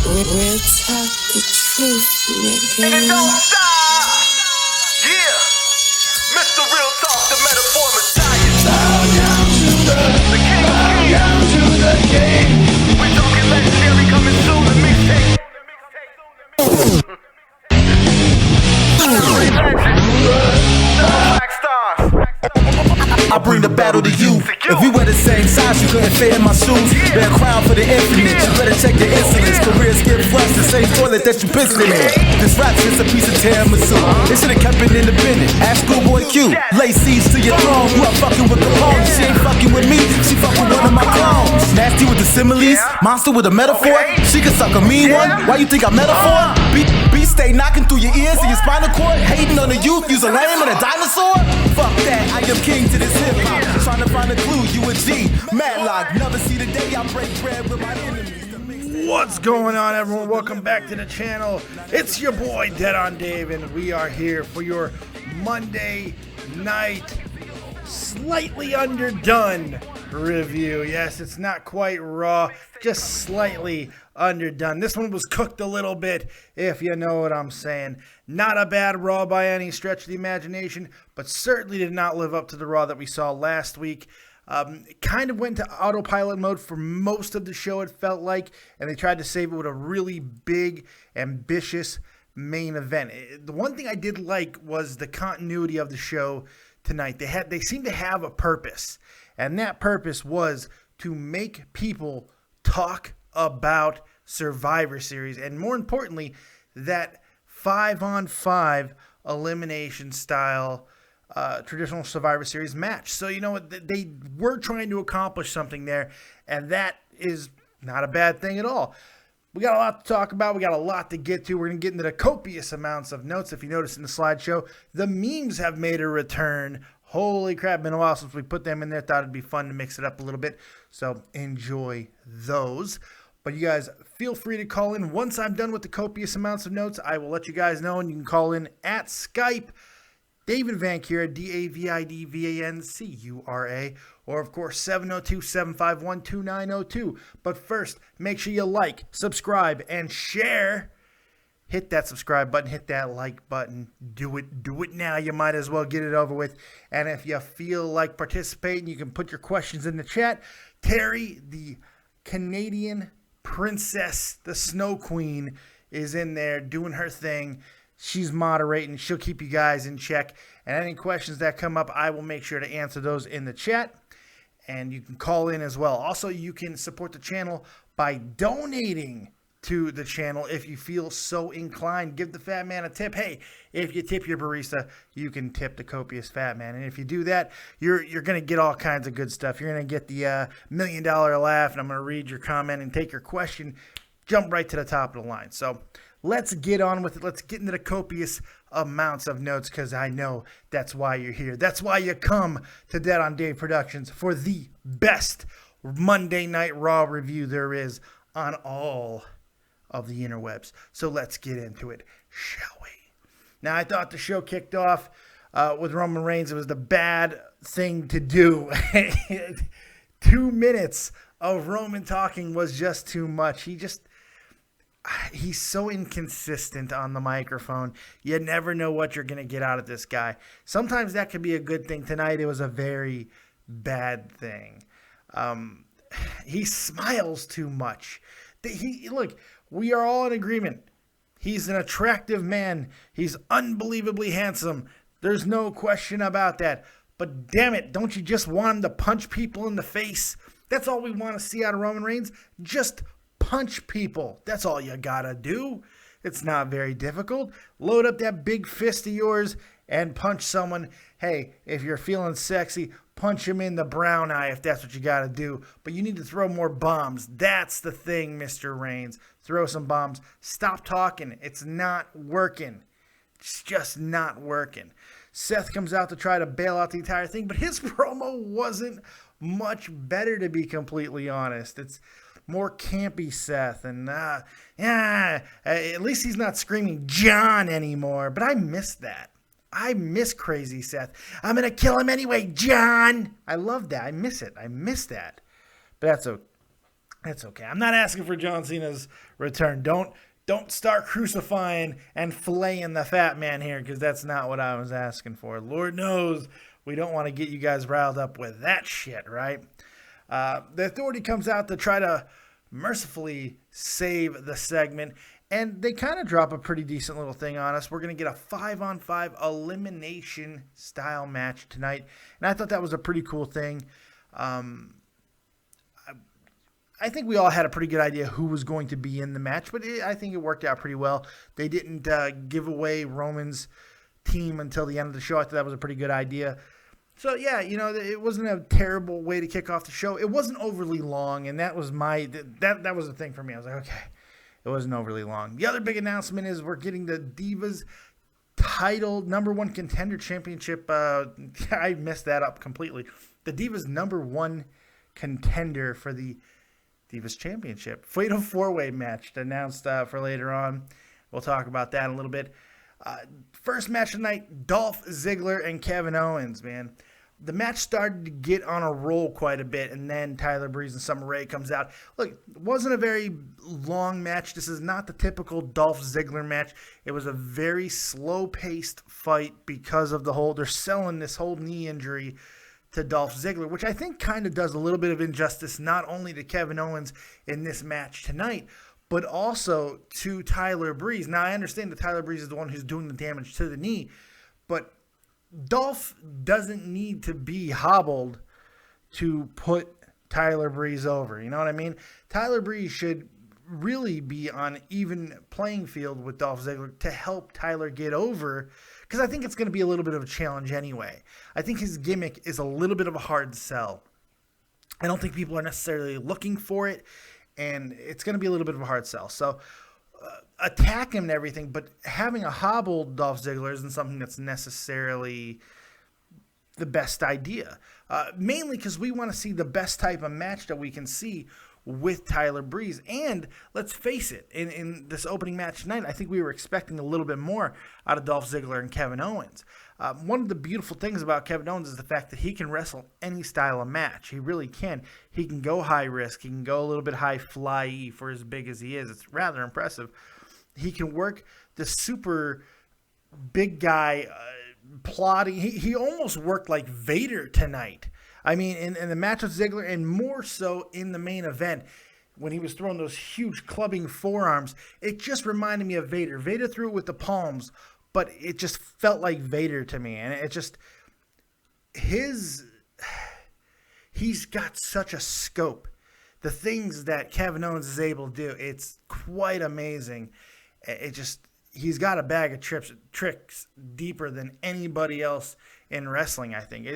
Real talk, the truth, nigga. And it don't stop. Yeah. Mr. Real Talk, the metaphor Messiah. Bow down to The king of bow kings. down to the king. We're talking legendary coming soon, the mixtape. Three legends. Black stars. I bring the battle to you. If we were the same size, you couldn't fit in my shoes. Bear crown for the infinite. You better check your insolence. Careers get flushed, the same toilet that you pissed in. This rap shit's a piece of tiramisu. They should've kept it independent. Ask Schoolboy Q. Lay seeds to your throne. You are fucking with Capone. She ain't fucking with me. She fucking with one of my clones. Nasty with the similes. Monster with a metaphor. She can suck a mean one. Why you think I'm metaphor? Beat stay knocking through your ears and your spinal cord. Hating on the youth. Use a lame and a dinosaur. Fuck that. I am king to this hip hop. Trying to find a clue, you a G. Madlock, never see the day I break bread with my enemies. What's going on, everyone? Welcome back to the channel. It's your boy, Dead on Dave, and we are here for your Monday night slightly underdone review. Yes, it's not quite raw, just slightly underdone. This one was cooked a little bit, if you know what I'm saying. Not a bad Raw by any stretch of the imagination, but certainly did not live up to the Raw that we saw last week. It kind of went to autopilot mode for most of the show, it felt like, and they tried to save it with a really big, ambitious main event. The one thing I did like was the continuity of the show tonight. They seemed to have a purpose, and that purpose was to make people talk about Survivor Series, and more importantly, that 5-on-5 elimination style traditional Survivor Series match. So, you know what, they were trying to accomplish something there, and that is not a bad thing at all. We got a lot to talk about. We got a lot to get to. We're going to get into the copious amounts of notes. If you notice in the slideshow, the memes have made a return. Holy crap, been a while since we put them in there. Thought it'd be fun to mix it up a little bit. So enjoy those. But you guys, feel free to call in. Once I'm done with the copious amounts of notes, I will let you guys know, and you can call in at Skype, David Vancura, DAVIDVANCURA, or of course 702-751-2902. But first, make sure you like, subscribe, and share. Hit that subscribe button, hit that like button. Do it now. You might as well get it over with. And if you feel like participating, you can put your questions in the chat. Terry, the Canadian princess, the Snow Queen, is in there doing her thing. She's moderating. She'll keep you guys in check. And any questions that come up, I will make sure to answer those in the chat. And you can call in as well. Also, you can support the channel by donating to the channel if you feel so inclined. Give the fat man a tip. Hey, if you tip your barista, you can tip the copious fat man. And if you do that, you're going to get all kinds of good stuff. You're going to get the $1 million laugh, and I'm going to read your comment and take your question. Jump right to the top of the line. So let's get on with it. Let's get into the copious amounts of notes, because I know that's why you're here. That's why you come to Dead on Dave Productions for the best Monday Night Raw review there is on all of the interwebs. So let's get into it, shall we? Now, I thought the show kicked off with Roman Reigns. It was the bad thing to do. 2 minutes of Roman talking was just too much. He's so inconsistent on the microphone. You never know what you're going to get out of this guy. Sometimes that could be a good thing. Tonight, it was a very bad thing. He smiles too much. Look, we are all in agreement. He's an attractive man. He's unbelievably handsome. There's no question about that. But damn it, don't you just want him to punch people in the face? That's all we want to see out of Roman Reigns. Just punch people. That's all you gotta do. It's not very difficult. Load up that big fist of yours and punch someone. Hey, if you're feeling sexy, punch him in the brown eye if that's what you got to do. But you need to throw more bombs. That's the thing, Mr. Reigns. Throw some bombs. Stop talking. It's not working. It's just not working. Seth comes out to try to bail out the entire thing, but his promo wasn't much better, to be completely honest. It's more campy Seth, and at least he's not screaming John anymore. But I miss that. I miss crazy Seth. I'm going to kill him anyway, John. I love that. I miss it. I miss that. But It's okay. I'm not asking for John Cena's return. Don't start crucifying and filleting the fat man here, because that's not what I was asking for. Lord knows we don't want to get you guys riled up with that shit, right? The Authority comes out to try to mercifully save the segment, and they kind of drop a pretty decent little thing on us. We're going to get a 5-on-5 elimination style match tonight, and I thought that was a pretty cool thing. I think we all had a pretty good idea who was going to be in the match, but I think it worked out pretty well. They didn't give away Roman's team until the end of the show. I thought that was a pretty good idea. So, yeah, it wasn't a terrible way to kick off the show. It wasn't overly long, and that was that was the thing for me. I was like, okay, it wasn't overly long. The other big announcement is we're getting the Divas title #1 contender championship. I messed that up completely. The Divas #1 contender for the Divas Championship. Fatal 4-way match announced for later on. We'll talk about that in a little bit. First match tonight, Dolph Ziggler and Kevin Owens, man. The match started to get on a roll quite a bit, and then Tyler Breeze and Summer Rae comes out. Look, it wasn't a very long match. This is not the typical Dolph Ziggler match. It was a very slow-paced fight because of they're selling this whole knee injury to Dolph Ziggler, which I think kind of does a little bit of injustice not only to Kevin Owens in this match tonight, but also to Tyler Breeze. Now, I understand that Tyler Breeze is the one who's doing the damage to the knee, but Dolph doesn't need to be hobbled to put Tyler Breeze over. You know what I mean? Tyler Breeze should really be on even playing field with Dolph Ziggler to help Tyler get over, because I think it's going to be a little bit of a challenge anyway. I think his gimmick is a little bit of a hard sell. I don't think people are necessarily looking for it, and it's going to be a little bit of a hard sell. So attack him and everything, but having a hobbled Dolph Ziggler isn't something that's necessarily the best idea. Mainly because we want to see the best type of match that we can see with Tyler Breeze. And let's face it, in this opening match tonight, I think we were expecting a little bit more out of Dolph Ziggler and Kevin Owens. One of the beautiful things about Kevin Owens is the fact that he can wrestle any style of match. He really can. He can go high risk. He can go a little bit high fly for as big as he is. It's rather impressive. He can work the super big guy plotting. He almost worked like Vader tonight. I mean, in the match with Ziggler, and more so in the main event, when he was throwing those huge clubbing forearms, it just reminded me of Vader. Vader threw it with the palms, but it just felt like Vader to me. And it just, he's got such a scope. The things that Kevin Owens is able to do, it's quite amazing. He's got a bag of tricks deeper than anybody else in wrestling, I think.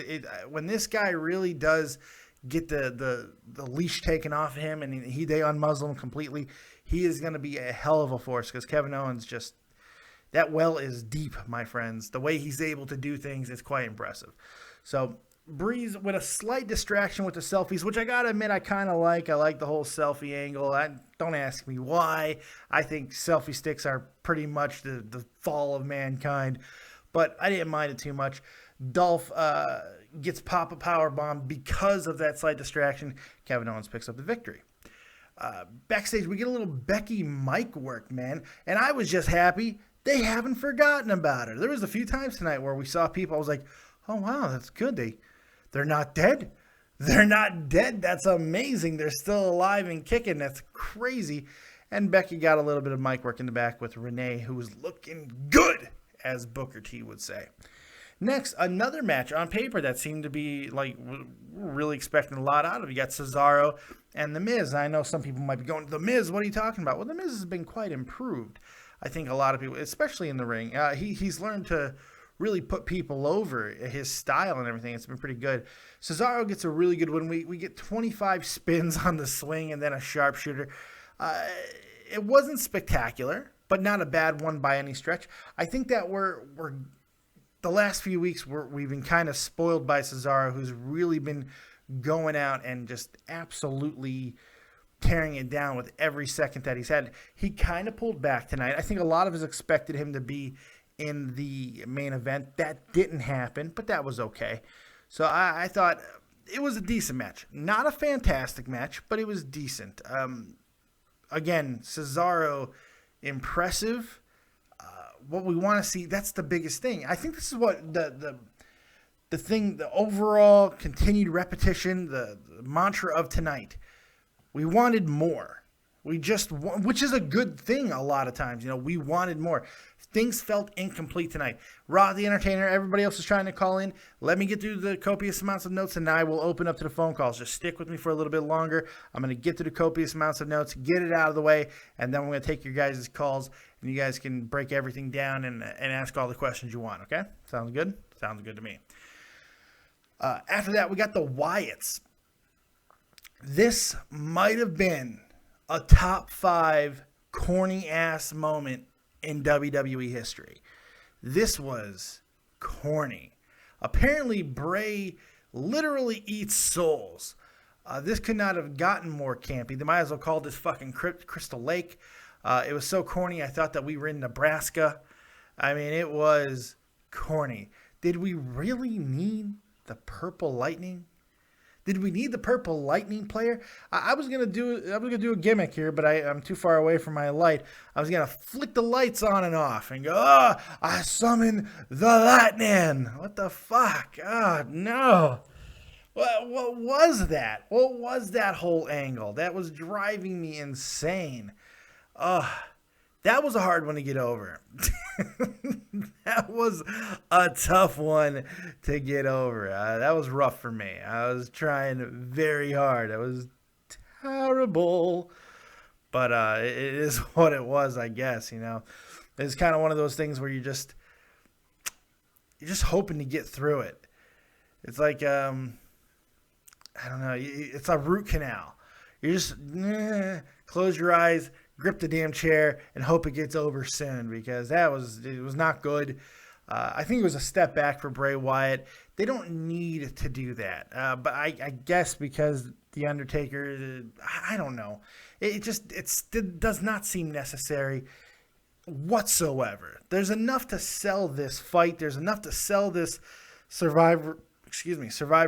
When this guy really does get the leash taken off him and they unmuzzle him completely, he is going to be a hell of a force, because Kevin Owens just, that well is deep, my friends. The way he's able to do things is quite impressive. So Breeze with a slight distraction with the selfies, which I gotta admit I kind of like. I like the whole selfie angle. Don't ask me why. I think selfie sticks are pretty much the fall of mankind, but I didn't mind it too much. Dolph gets pop a powerbomb because of that slight distraction. Kevin Owens picks up the victory. Backstage, we get a little Becky mic work, man, and I was just happy they haven't forgotten about her. There was a few times tonight where we saw people, I was like, oh wow, that's good. They're not dead. They're not dead. That's amazing. They're still alive and kicking. That's crazy. And Becky got a little bit of mic work in the back with Renee, who was looking good, as Booker T would say. Next, another match on paper that seemed to be like we're really expecting a lot out of. You got Cesaro and The Miz. I know some people might be going, The Miz, what are you talking about? Well, The Miz has been quite improved. I think a lot of people, especially in the ring, he's learned to really put people over. His style and everything, it's been pretty good. Cesaro gets a really good one. We get 25 spins on the swing and then a sharpshooter. It wasn't spectacular, but not a bad one by any stretch. I think that we're the last few weeks we've been kind of spoiled by Cesaro, who's really been going out and just absolutely tearing it down with every second that he's had. He kind of pulled back tonight. I think a lot of us expected him to be in the main event. That didn't happen, but that was okay. So I thought it was a decent match. Not a fantastic match, but it was decent. Again, Cesaro, impressive. What we want to see, that's the biggest thing. I think this is what the thing, the overall continued repetition, the mantra of tonight. We wanted more. Which is a good thing a lot of times. We wanted more. Things felt incomplete tonight. Raw, the Entertainer, everybody else is trying to call in. Let me get through the copious amounts of notes, and I will open up to the phone calls. Just stick with me for a little bit longer. I'm going to get to the copious amounts of notes, get it out of the way, and then we're going to take your guys' calls, and you guys can break everything down and ask all the questions you want, okay? Sounds good? Sounds good to me. After that, we got the Wyatts. This might have been a top 5 corny-ass moment in WWE history. This was corny. Apparently, Bray literally eats souls. This could not have gotten more campy. They might as well call this fucking Crystal Lake. It was so corny, I thought that we were in Nebraska. I mean, it was corny. Did we really need the Purple Lightning? Did we need the Purple Lightning player? I was gonna do a gimmick here, but I'm too far away from my light. I was gonna flick the lights on and off and go, I summon the lightning. What the fuck? No. What was that? What was that whole angle? That was driving me insane. That was a hard one to get over. That was a tough one to get over. That was rough for me. I was trying very hard. It was terrible. But it is what it was, I guess, It's kind of one of those things where you're just hoping to get through it. It's like, I don't know, it's a root canal. You just close your eyes, grip the damn chair, and hope it gets over soon, because it was not good. I think it was a step back for Bray Wyatt. They don't need to do that. But I guess because The Undertaker, I don't know. It does not seem necessary whatsoever. There's enough to sell this fight. There's enough to sell this Survivor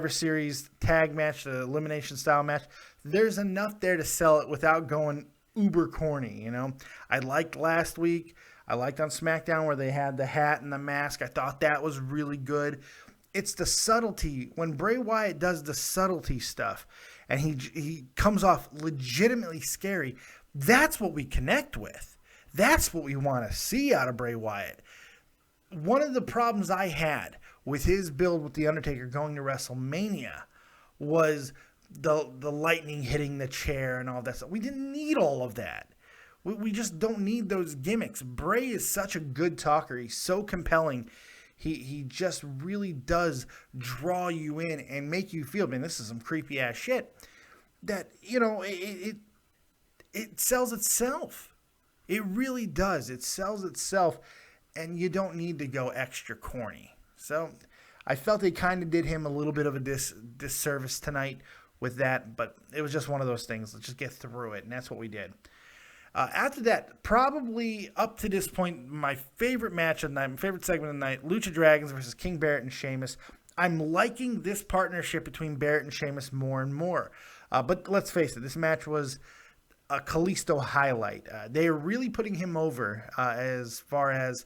Series tag match, the elimination style match. There's enough there to sell it without going uber corny, I liked last week. I liked on SmackDown where they had the hat and the mask. I thought that was really good. It's the subtlety. When Bray Wyatt does the subtlety stuff and he comes off legitimately scary, that's what we connect with. That's what we want to see out of Bray Wyatt. One of the problems I had with his build with The Undertaker going to WrestleMania was the lightning hitting the chair and all that stuff. We didn't need all of that. We just don't need those gimmicks. Bray is such a good talker. He's so compelling. He just really does draw you in and make you feel, man, this is some creepy ass shit. That, it sells itself. It really does. It sells itself, and you don't need to go extra corny. So I felt they kind of did him a little bit of a disservice tonight with that, but it was just one of those things. Let's just get through it, and that's what we did. After that, probably up to this point, my favorite match of the night, my favorite segment of the night, Lucha Dragons versus King Barrett and Sheamus. I'm liking this partnership between Barrett and Sheamus more and more. But let's face it, this match was a Kalisto highlight. They are really putting him over as far as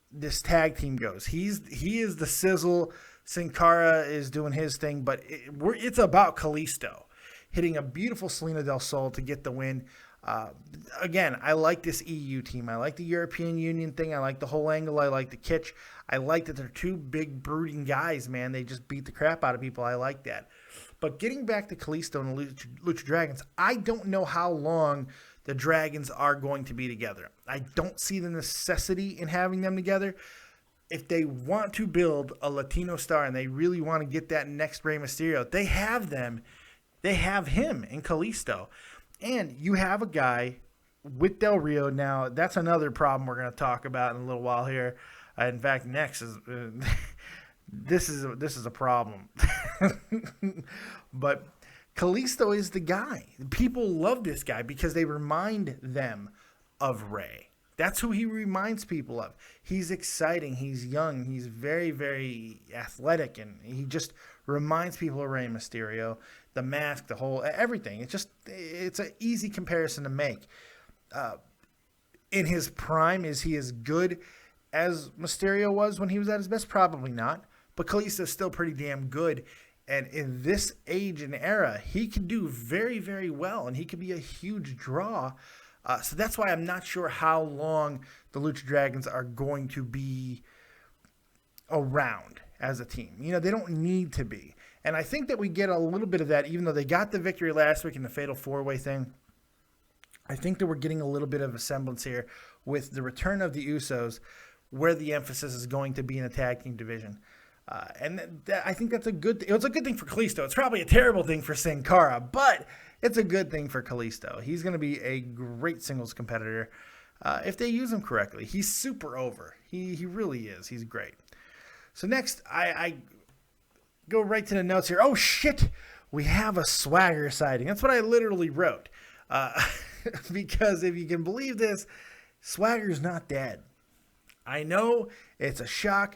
this tag team goes. He is the sizzle. Sin Cara is doing his thing, but it's about Kalisto hitting a beautiful Selena Del Sol to get the win. Again, I like this EU team. I like the European Union thing. I like the whole angle. I like the kitsch. I like that they're two big brooding guys, man. They just beat the crap out of people. I like that. But getting back to Kalisto and the Lucha Dragons, I don't know how long the Dragons are going to be together. I don't see the necessity in having them together. If they want to build a Latino star and they really want to get that next Rey Mysterio, they have them. They have him in Kalisto. And you have a guy with Del Rio now. That's another problem we're going to talk about in a little while here. In fact, next is this is a problem. But Kalisto is the guy. People love this guy because they remind them of Rey. That's who he reminds people of. He's exciting. He's young. He's very, very athletic, and he just reminds people of Rey Mysterio. The mask, the whole everything. It's an easy comparison to make. In his prime, is he as good as Mysterio was when he was at his best? Probably not. But Kalisto's still pretty damn good. And in this age and era, he can do very, very well, and he can be a huge draw. So that's why I'm not sure how long the Lucha Dragons are going to be around as a team. You know, they don't need to be. And I think that we get a little bit of that, even though they got the victory last week in the Fatal 4-Way thing. I think that we're getting a little bit of a semblance here with the return of the Usos, where the emphasis is going to be in the tag team division. And I think that's a good thing. It's a good thing for Kalisto. It's probably a terrible thing for Sin Cara, but it's a good thing for Kalisto. He's going to be a great singles competitor if they use him correctly. He's super over. He really is. He's great. So next, I go right to the notes here. Oh, shit. We have a Swagger sighting. That's what I literally wrote. Because if you can believe this, Swagger's not dead. I know it's a shock.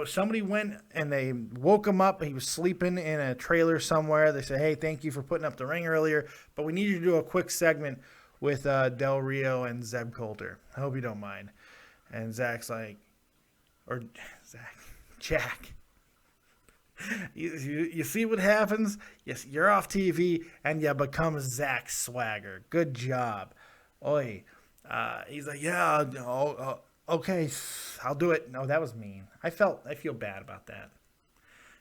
Somebody went and they woke him up. He was sleeping in a trailer somewhere. They said, hey, thank you for putting up the ring earlier, but we need you to do a quick segment with Del Rio and Zeb Coulter. I hope you don't mind. And Jack, you see what happens? Yes, you're off TV and you become Zach Swagger. Good job. Oi. He's like, yeah, okay, I'll do it. No, that was mean. I feel bad about that.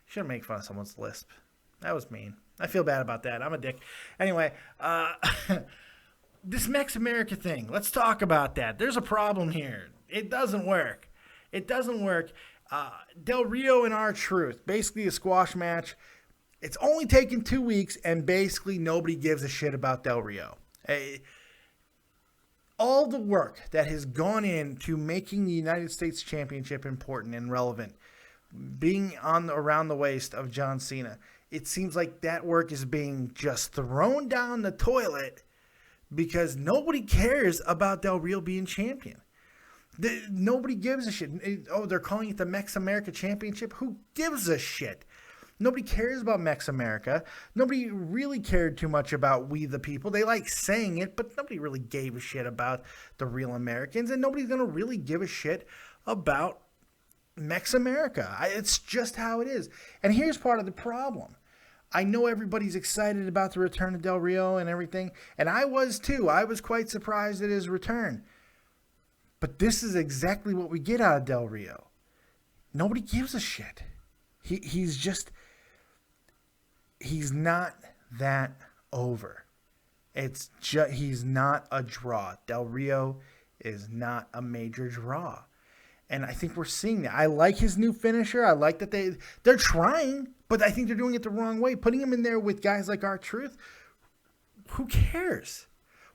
You shouldn't make fun of someone's lisp. That was mean. I feel bad about that. I'm a dick. Anyway, this MexAmerica thing, let's talk about that. There's a problem here. It doesn't work. Del Rio and R-Truth, basically a squash match. It's only taken 2 weeks, and basically nobody gives a shit about Del Rio. All the work that has gone into making the United States Championship important and relevant, being around the waist of John Cena, it seems like that work is being just thrown down the toilet because nobody cares about Del Rio being champion. Nobody gives a shit. Oh, they're calling it the MexAmerica Championship? Who gives a shit? Nobody cares about MexAmerica. Nobody really cared too much about We the People. They like saying it, but nobody really gave a shit about the real Americans, and nobody's going to really give a shit about MexAmerica. It's just how it is. And here's part of the problem. I know everybody's excited about the return of Del Rio and everything, and I was too. I was quite surprised at his return. But this is exactly what we get out of Del Rio. Nobody gives a shit. He's not that over. He's not a draw. Del Rio is not a major draw. And I think we're seeing that. I like his new finisher. I like that they're trying, but I think they're doing it the wrong way. Putting him in there with guys like R-Truth, who cares?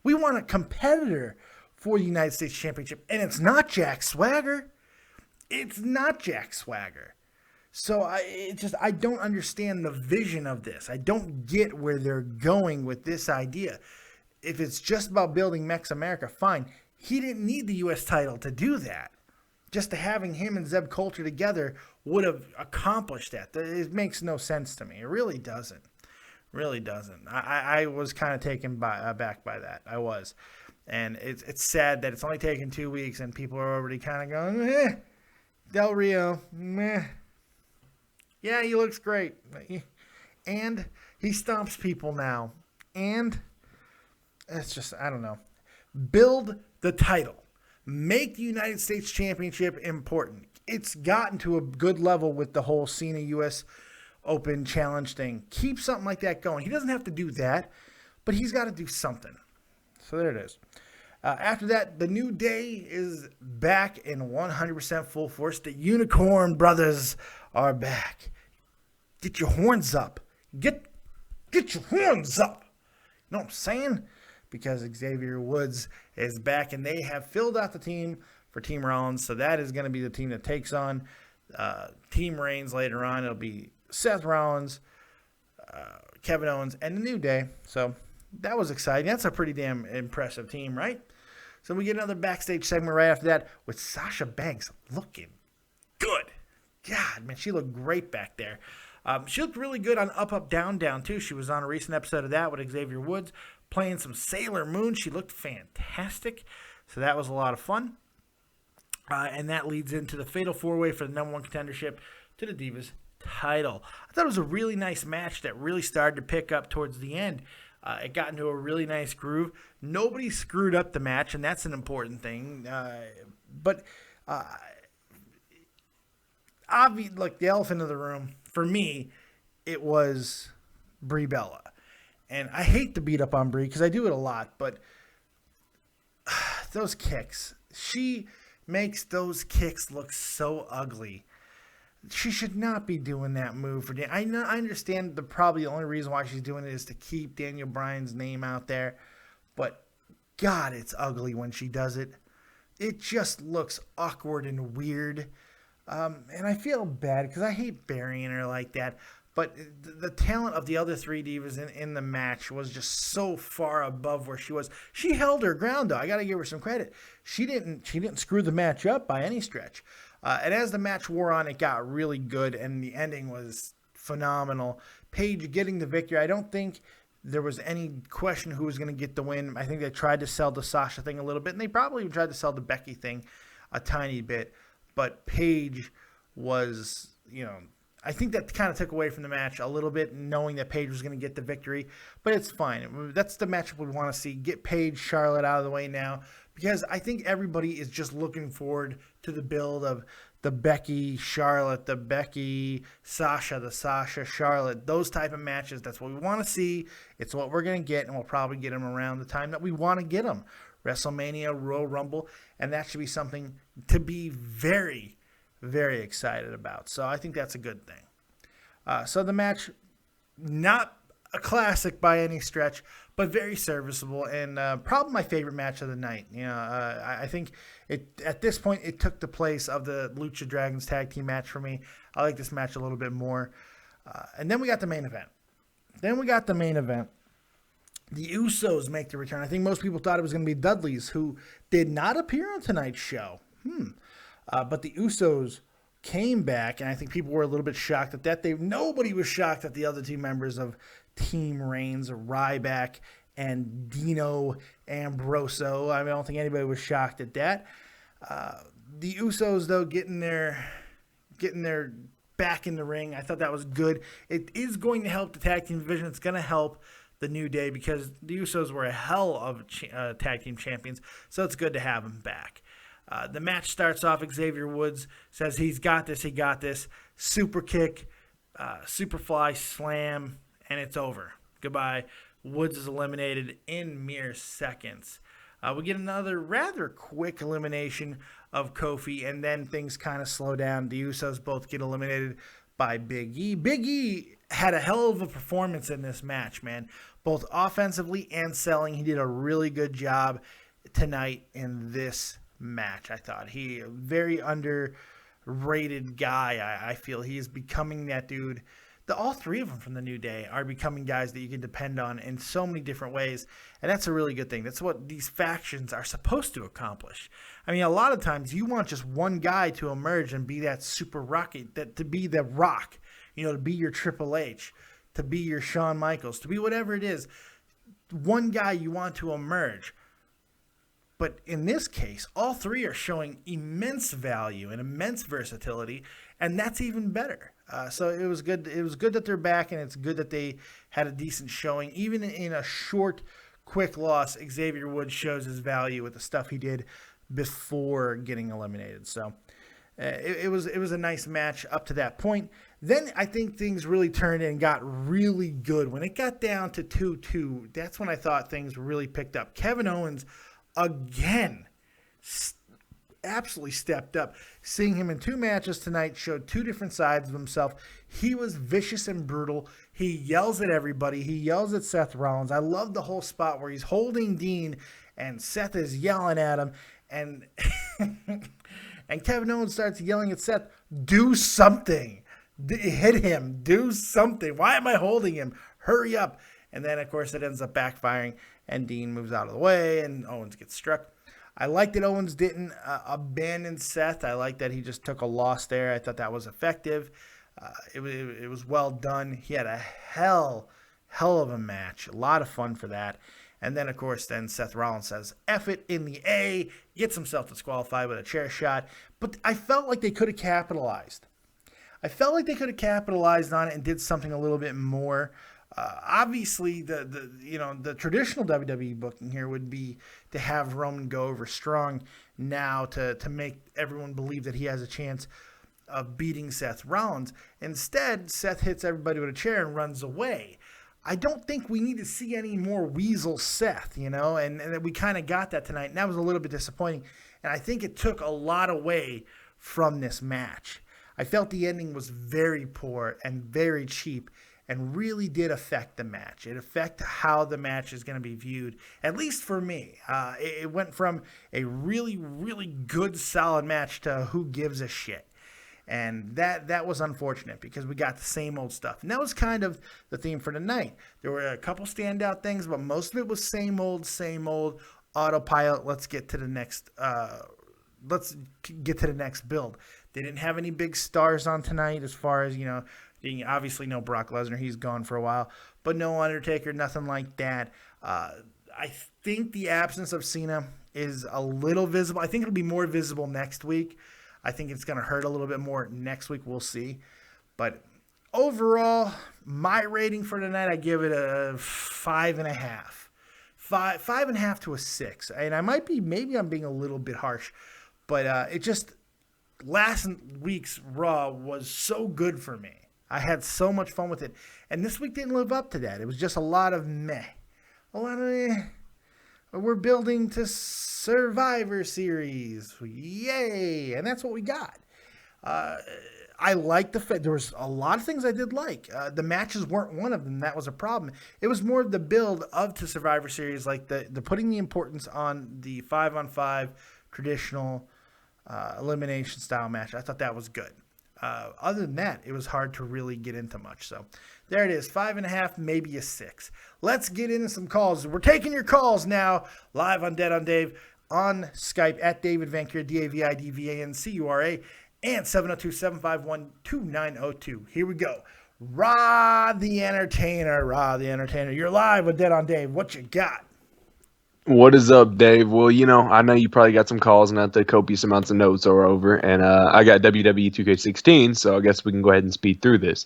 We want a competitor for the United States Championship, and it's not Jack Swagger. It's not Jack Swagger. So I don't understand the vision of this. I don't get where they're going with this idea. If it's just about building MexAmerica, fine. He didn't need the U.S. title to do that. Just having him and Zeb Coulter together would have accomplished that. It makes no sense to me. It really doesn't. Really doesn't. I was kind of taken aback by that. I was. And it's sad that it's only taken 2 weeks and people are already kind of going, meh. Del Rio, meh. Yeah, he looks great. And he stomps people now. And it's just, I don't know. Build the title. Make the United States Championship important. It's gotten to a good level with the whole Cena U.S. Open Challenge thing. Keep something like that going. He doesn't have to do that, but he's got to do something. So there it is. After that, the New Day is back in 100% full force. The Unicorn Brothers are back. Get your horns up. Get your horns up. You know what I'm saying? Because Xavier Woods is back, and they have filled out the team for Team Rollins. So that is going to be the team that takes on Team Reigns later on. It'll be Seth Rollins, Kevin Owens, and the New Day. So that was exciting. That's a pretty damn impressive team, right? So we get another backstage segment right after that with Sasha Banks looking good. God, man, she looked great back there. She looked really good on Up, Up, Down, Down, too. She was on a recent episode of that with Xavier Woods playing some Sailor Moon. She looked fantastic. So that was a lot of fun. And that leads into the Fatal 4-Way for the number one contendership to the Divas title. I thought it was a really nice match that really started to pick up towards the end. It got into a really nice groove. Nobody screwed up the match, and that's an important thing. But obviously, like the elephant in the room, for me, it was Brie Bella. And I hate to beat up on Brie because I do it a lot, but those kicks, she makes those kicks look so ugly. She should not be doing that move for I understand probably the only reason why she's doing it is to keep Daniel Bryan's name out there, but God, it's ugly when she does it. It just looks awkward and weird, and I feel bad because I hate burying her like that. But the talent of the other three divas in the match was just so far above where she was. She held her ground, though. I got to give her some credit. She didn't screw the match up by any stretch. And as the match wore on, it got really good, and the ending was phenomenal. Paige getting the victory. I don't think there was any question who was going to get the win. I think they tried to sell the Sasha thing a little bit, and they probably tried to sell the Becky thing a tiny bit. But Paige was, I think that kind of took away from the match a little bit, knowing that Paige was going to get the victory. But it's fine. That's the matchup we want to see. Get Paige, Charlotte out of the way now, because I think everybody is just looking forward to the build of the Becky, Charlotte, the Becky, Sasha, the Sasha, Charlotte, those type of matches. That's what we want to see. It's what we're going to get, and we'll probably get them around the time that we want to get them. WrestleMania, Royal Rumble, and that should be something to be very, very excited about. So I think that's a good thing. So the match, not a classic by any stretch, but very serviceable, and probably my favorite match of the night. I think at this point it took the place of the Lucha Dragons tag team match for me. I like this match a little bit more. And then we got the main event. The Usos make the return. I think most people thought it was going to be Dudley's, who did not appear on tonight's show. But the Usos came back, and I think people were a little bit shocked at that. Nobody was shocked at the other two members of Team Reigns, Ryback and Dino Ambroso. I don't think anybody was shocked at that. The Usos, though, getting their back in the ring, I thought that was good. It is going to help the tag team division. It's going to help the New Day because the Usos were a hell of tag team champions, so it's good to have them back. The match starts off, Xavier Woods says he's got this, he got this. Super kick, superfly slam, and it's over. Goodbye. Woods is eliminated in mere seconds. We get another rather quick elimination of Kofi, and then things kind of slow down. The Usos both get eliminated by Big E. Big E had a hell of a performance in this match, man. Both offensively and selling. He did a really good job tonight in this match, I thought. He a very underrated guy. I feel he is becoming that dude. All three of them from the New Day are becoming guys that you can depend on in so many different ways, and that's a really good thing. That's what these factions are supposed to accomplish. I mean, a lot of times you want just one guy to emerge and be that super rocket, to be the Rock, to be your Triple H, to be your Shawn Michaels, to be whatever it is. One guy you want to emerge. But in this case, all three are showing immense value and immense versatility, and that's even better. So it was good. It was good that they're back, and it's good that they had a decent showing. Even in a short, quick loss, Xavier Woods shows his value with the stuff he did before getting eliminated. So it was a nice match up to that point. Then I think things really turned and got really good. When it got down to 2-2, that's when I thought things really picked up. Kevin Owens, again, absolutely stepped up. Seeing him in two matches tonight showed two different sides of himself. He was vicious and brutal. He yells at everybody. He yells at Seth Rollins. I love the whole spot where he's holding Dean and Seth is yelling at him, and and Kevin Owens starts yelling at Seth, do something. Hit him. Do something. Why am I holding him? Hurry up. And then, of course, it ends up backfiring, and Dean moves out of the way, and Owens gets struck. I like that Owens didn't abandon Seth. I like that he just took a loss there. I thought that was effective. It was well done. He had a hell of a match. A lot of fun for that. And then, of course, Seth Rollins says, F it in the A, gets himself disqualified with a chair shot. But I felt like they could have capitalized. on it and did something a little bit more. Obviously, the traditional WWE booking here would be to have Roman go over strong now to make everyone believe that he has a chance of beating Seth Rollins. Instead, Seth hits everybody with a chair and runs away. I don't think we need to see any more Weasel Seth, and we kind of got that tonight, and that was a little bit disappointing. And I think it took a lot away from this match. I felt the ending was very poor and very cheap and really did affect the match. It affected how the match is going to be viewed, at least for me. It went from a really, really good, solid match to who gives a shit. And that was unfortunate because we got the same old stuff. And that was kind of the theme for the night. There were a couple standout things, but most of it was same old autopilot. Let's get to the next build. They didn't have any big stars on tonight as far as, obviously no Brock Lesnar. He's gone for a while. But no Undertaker, nothing like that. I think the absence of Cena is a little visible. I think it'll be more visible next week. I think it's going to hurt a little bit more next week. We'll see. But overall, my rating for tonight, I give it a 5.5. 5.5 to a 6. And maybe I'm being a little bit harsh. But it just, last week's Raw was so good for me. I had so much fun with it. And this week didn't live up to that. It was just a lot of meh. We're building to Survivor Series. Yay. And that's what we got. I like the fact there was a lot of things I did like. The matches weren't one of them. That was a problem. It was more of the build up to Survivor Series, like the putting the importance on the 5-on-5 traditional elimination style match. I thought that was good. Other than that, it was hard to really get into much. So there it is, 5.5, maybe a 6. Let's get into some calls. We're taking your calls now, live on Dead on Dave, on Skype at David Vancura, DavidVancura, and 702-751-2902. Here we go. Rod the Entertainer. You're live with Dead on Dave. What you got? What is up, Dave? Well, I know you probably got some calls now that the copious amounts of notes are over, and I got WWE 2K16, so I guess we can go ahead and speed through this.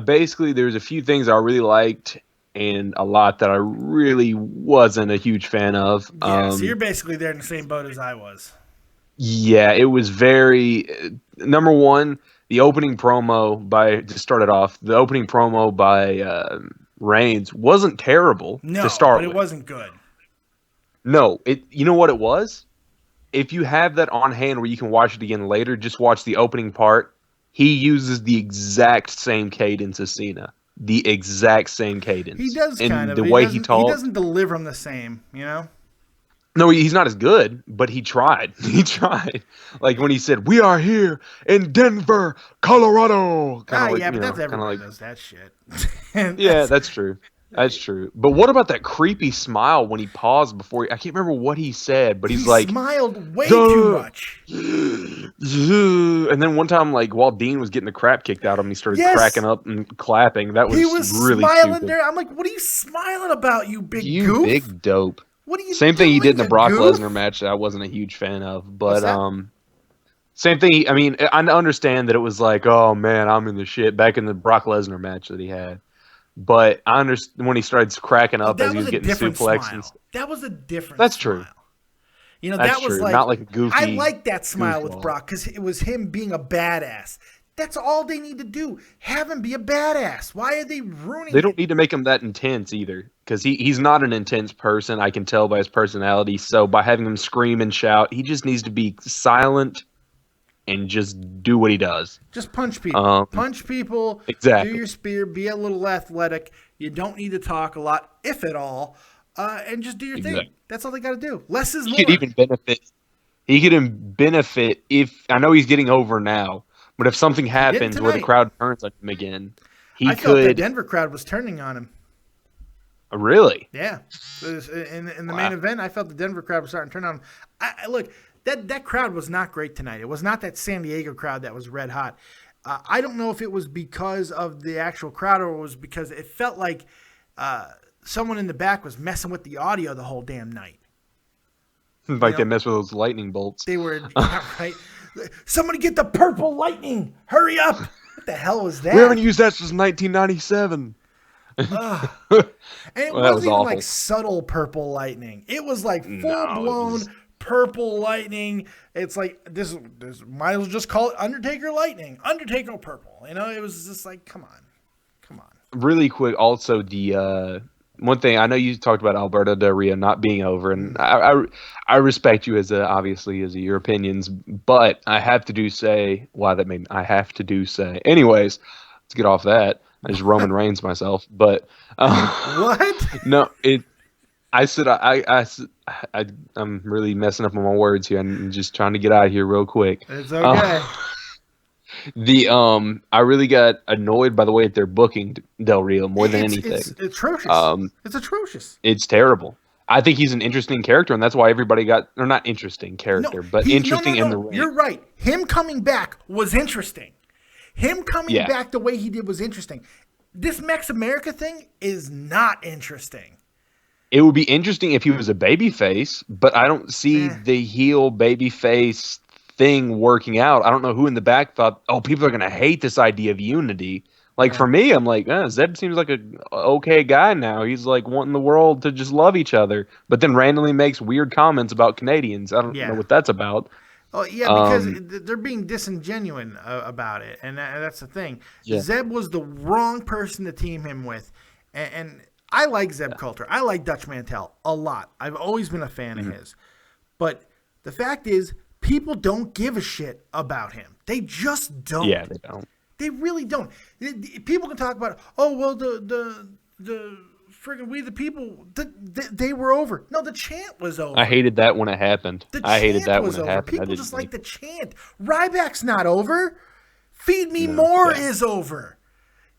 Basically, there's a few things I really liked and a lot that I really wasn't a huge fan of. Yeah, so you're basically there in the same boat as I was. Yeah, it was very number one, the opening promo the opening promo by Reigns wasn't terrible to start with. But it wasn't good. No, you know what it was? If you have that on hand where you can watch it again later, just watch the opening part. He uses the exact same cadence as Cena. The exact same cadence. He does kind of. The way he talks. He doesn't deliver them the same, No, he's not as good, but he tried. He tried. Like when he said, "We are here in Denver, Colorado." But that's everybody does that shit. Yeah, that's true. That's true. But what about that creepy smile when he paused before I can't remember what he said, but he smiled way too much. And then one time, while Dean was getting the crap kicked out of him, he started cracking up and clapping. That was, really smiling stupid. there. I'm like, what are you smiling about, you big you goof? Big dope. What are you Same thing he did in the Brock goof? Lesnar match that I wasn't a huge fan of. But same thing. I mean, I understand that it was like, oh man, I'm in the shit back in the Brock Lesnar match that he had. But I understand when he started cracking up as he was getting suplexed. That was a different That's smile. true. That was true. Not like a goofy. I like that smile with goofball. Brock because it was him being a badass. That's all they need to do. Have him be a badass. Why are they ruining They don't need to make him that intense either because he's not an intense person. I can tell by his personality. So by having him scream and shout, he just needs to be silent and just do what he does. Just punch people. Punch people. Exactly. Do your spear. Be a little athletic. You don't need to talk a lot, if at all. And just do your thing. That's all they got to do. Less is more. He could even benefit if I know he's getting over now, but if something happens where the crowd turns on him again, I thought the Denver crowd was turning on him. Really? Yeah. In the main event, I felt the Denver crowd was starting to turn on. Look, that crowd was not great tonight. It was not that San Diego crowd that was red hot. I don't know if it was because of the actual crowd or it was because it felt like someone in the back was messing with the audio the whole damn night. Like they mess with those lightning bolts. They were, right? Somebody get the purple lightning. Hurry up. What the hell was that? We haven't used that since 1997. And it wasn't even like subtle purple lightning. It was like full-blown purple lightning. It's like, this might as well just call it Undertaker lightning. Undertaker purple. You know, it was just like, come on. Really quick, also, the one thing, I know you talked about Alberto Del Rio not being over, and I respect you obviously as your opinions, but I have to say, anyways, let's get off that. I just Roman Reigns myself, but what? No, I'm really messing up on my words here. I'm just trying to get out of here real quick. It's okay. I really got annoyed by the way that they're booking Del Rio more than anything. It's atrocious. It's atrocious. It's terrible. I think he's an interesting character, and that's why everybody not interesting character, but interesting in the ring. You're right. Him coming back was interesting. Him coming back the way he did was interesting. This MexAmerica thing is not interesting. It would be interesting if he was a babyface, but I don't see the heel babyface thing working out. I don't know who in the back thought, people are going to hate this idea of unity. Like, for me, I'm like, Zeb seems like an okay guy now. He's like wanting the world to just love each other, but then randomly makes weird comments about Canadians. I don't know what that's about. Oh, yeah, because they're being disingenuous about it, and that's the thing. Yeah. Zeb was the wrong person to team him with, and I like Zeb Coulter. I like Dutch Mantel a lot. I've always been a fan of his. But the fact is, people don't give a shit about him. They just don't. Yeah, they don't. They really don't. People can talk about, the friggin' We the People, they were over. No, the chant was over. I hated that when it happened. People just like the chant. Ryback's not over. Feed Me More is over.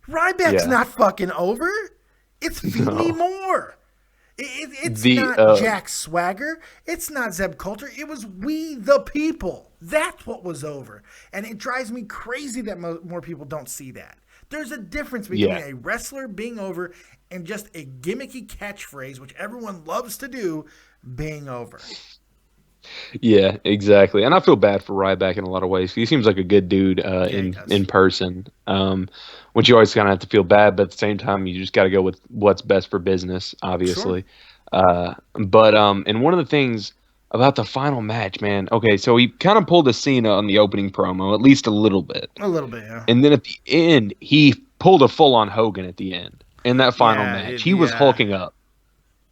Ryback's not fucking over. It's Feed Me More. It's not Jack Swagger. It's not Zeb Coulter. It was We the People. That's what was over. And it drives me crazy that more people don't see that. There's a difference between a wrestler being over and just a gimmicky catchphrase, which everyone loves to do, being over. Yeah, exactly. And I feel bad for Ryback in a lot of ways. He seems like a good dude in person, which you always kind of have to feel bad, but at the same time, you just got to go with what's best for business, obviously. Sure. And one of the things about the final match, man, okay, so he kind of pulled a Cena on the opening promo, at least a little bit. A little bit, yeah. And then at the end, he pulled a full-on Hogan at the end in that final match. He was hulking up.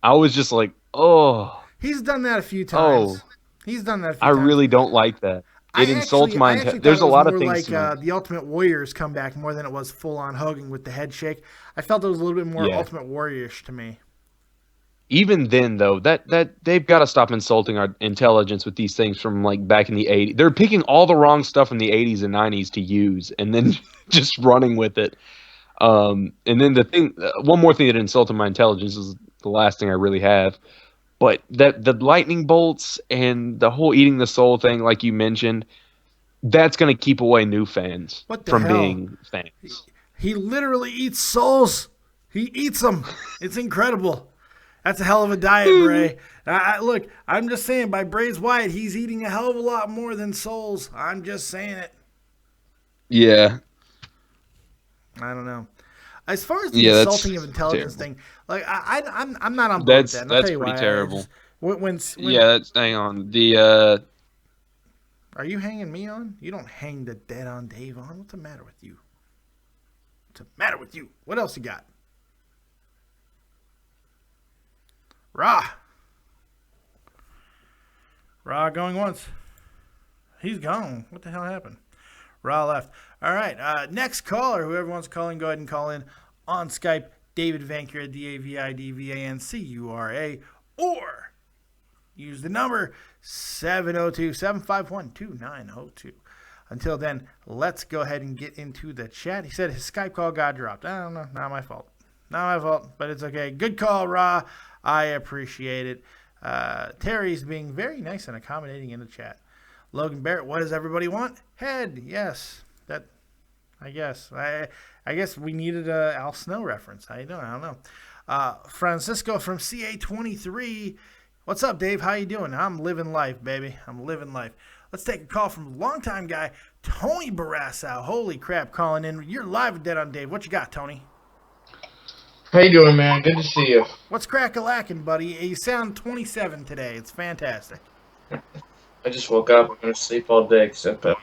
I was just like, oh. He's done that a few times. He's done that a few times. I really don't like that. It insults my intelligence. There's a lot of things. Like the Ultimate Warriors comeback more than it was full-on Hogan with the head shake. I felt it was a little bit more Ultimate Warrior-ish to me. Even then, though, that they've got to stop insulting our intelligence with these things from like back in the 80s. They're picking all the wrong stuff in the 80s and 90s to use, and then just running with it. And then one more thing that insulted my intelligence is the last thing I really have. But the lightning bolts and the whole eating the soul thing, like you mentioned, that's going to keep away new fans from being fans. He literally eats souls. He eats them. It's incredible. That's a hell of a diet, Bray. Look, I'm just saying, by Bray Wyatt, he's eating a hell of a lot more than souls. I'm just saying it. Yeah. I don't know. As far as the insulting of intelligence thing, like I'm not on board with that. That's pretty terrible. Hang on. Are you hanging me on? You don't hang the dead on Dave on. What's the matter with you? What else you got? Raw going once. He's gone. What the hell happened? Raw left. All right. Next caller, whoever wants to call in, go ahead and call in on Skype. David Vancura, DAVIDVANCURA, or use the number 702-751-2902. Until then, let's go ahead and get into the chat. He said his Skype call got dropped. I don't know. Not my fault. Not my fault, but it's okay. Good call, Raw. I appreciate it. Terry's being very nice and accommodating in the chat. Logan Barrett, what does everybody want? Head, yes. That, I guess. I guess we needed a Al Snow reference. I don't know. Francisco from CA23. What's up, Dave? How you doing? I'm living life, baby. I'm living life. Let's take a call from longtime guy, Tony Barrasso. Holy crap, calling in. You're live with Dead on Dave. What you got, Tony? How you doing, man? Good to see you. What's crack-a-lackin', buddy? You sound 27 today. It's fantastic. I just woke up. I'm going to sleep all day, except I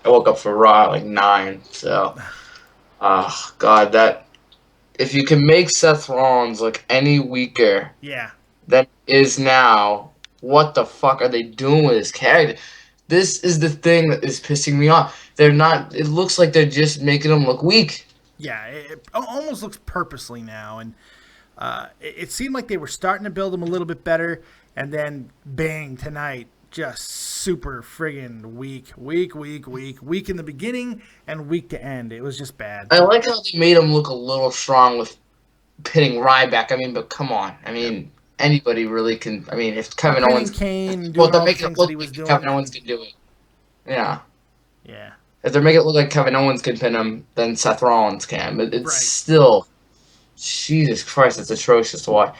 woke up for Raw at like 9. So, God, that... If you can make Seth Rollins look any weaker than he is now, what the fuck are they doing with his character? This is the thing that is pissing me off. They're not... It looks like they're just making him look weak. Yeah, it almost looks purposely now, and it seemed like they were starting to build him a little bit better, and then bang, tonight, just super friggin' weak in the beginning and weak to end. It was just bad. I like how they made him look a little strong with pinning Ryback. I mean, but come on. I mean, anybody really can. I mean, if Kevin Owens, Kane, well, they're making it look like Kevin Owens can do it. Yeah. Yeah. If they make it look like Kevin Owens can pin him, then Seth Rollins can. But it's still, Jesus Christ, it's atrocious to watch.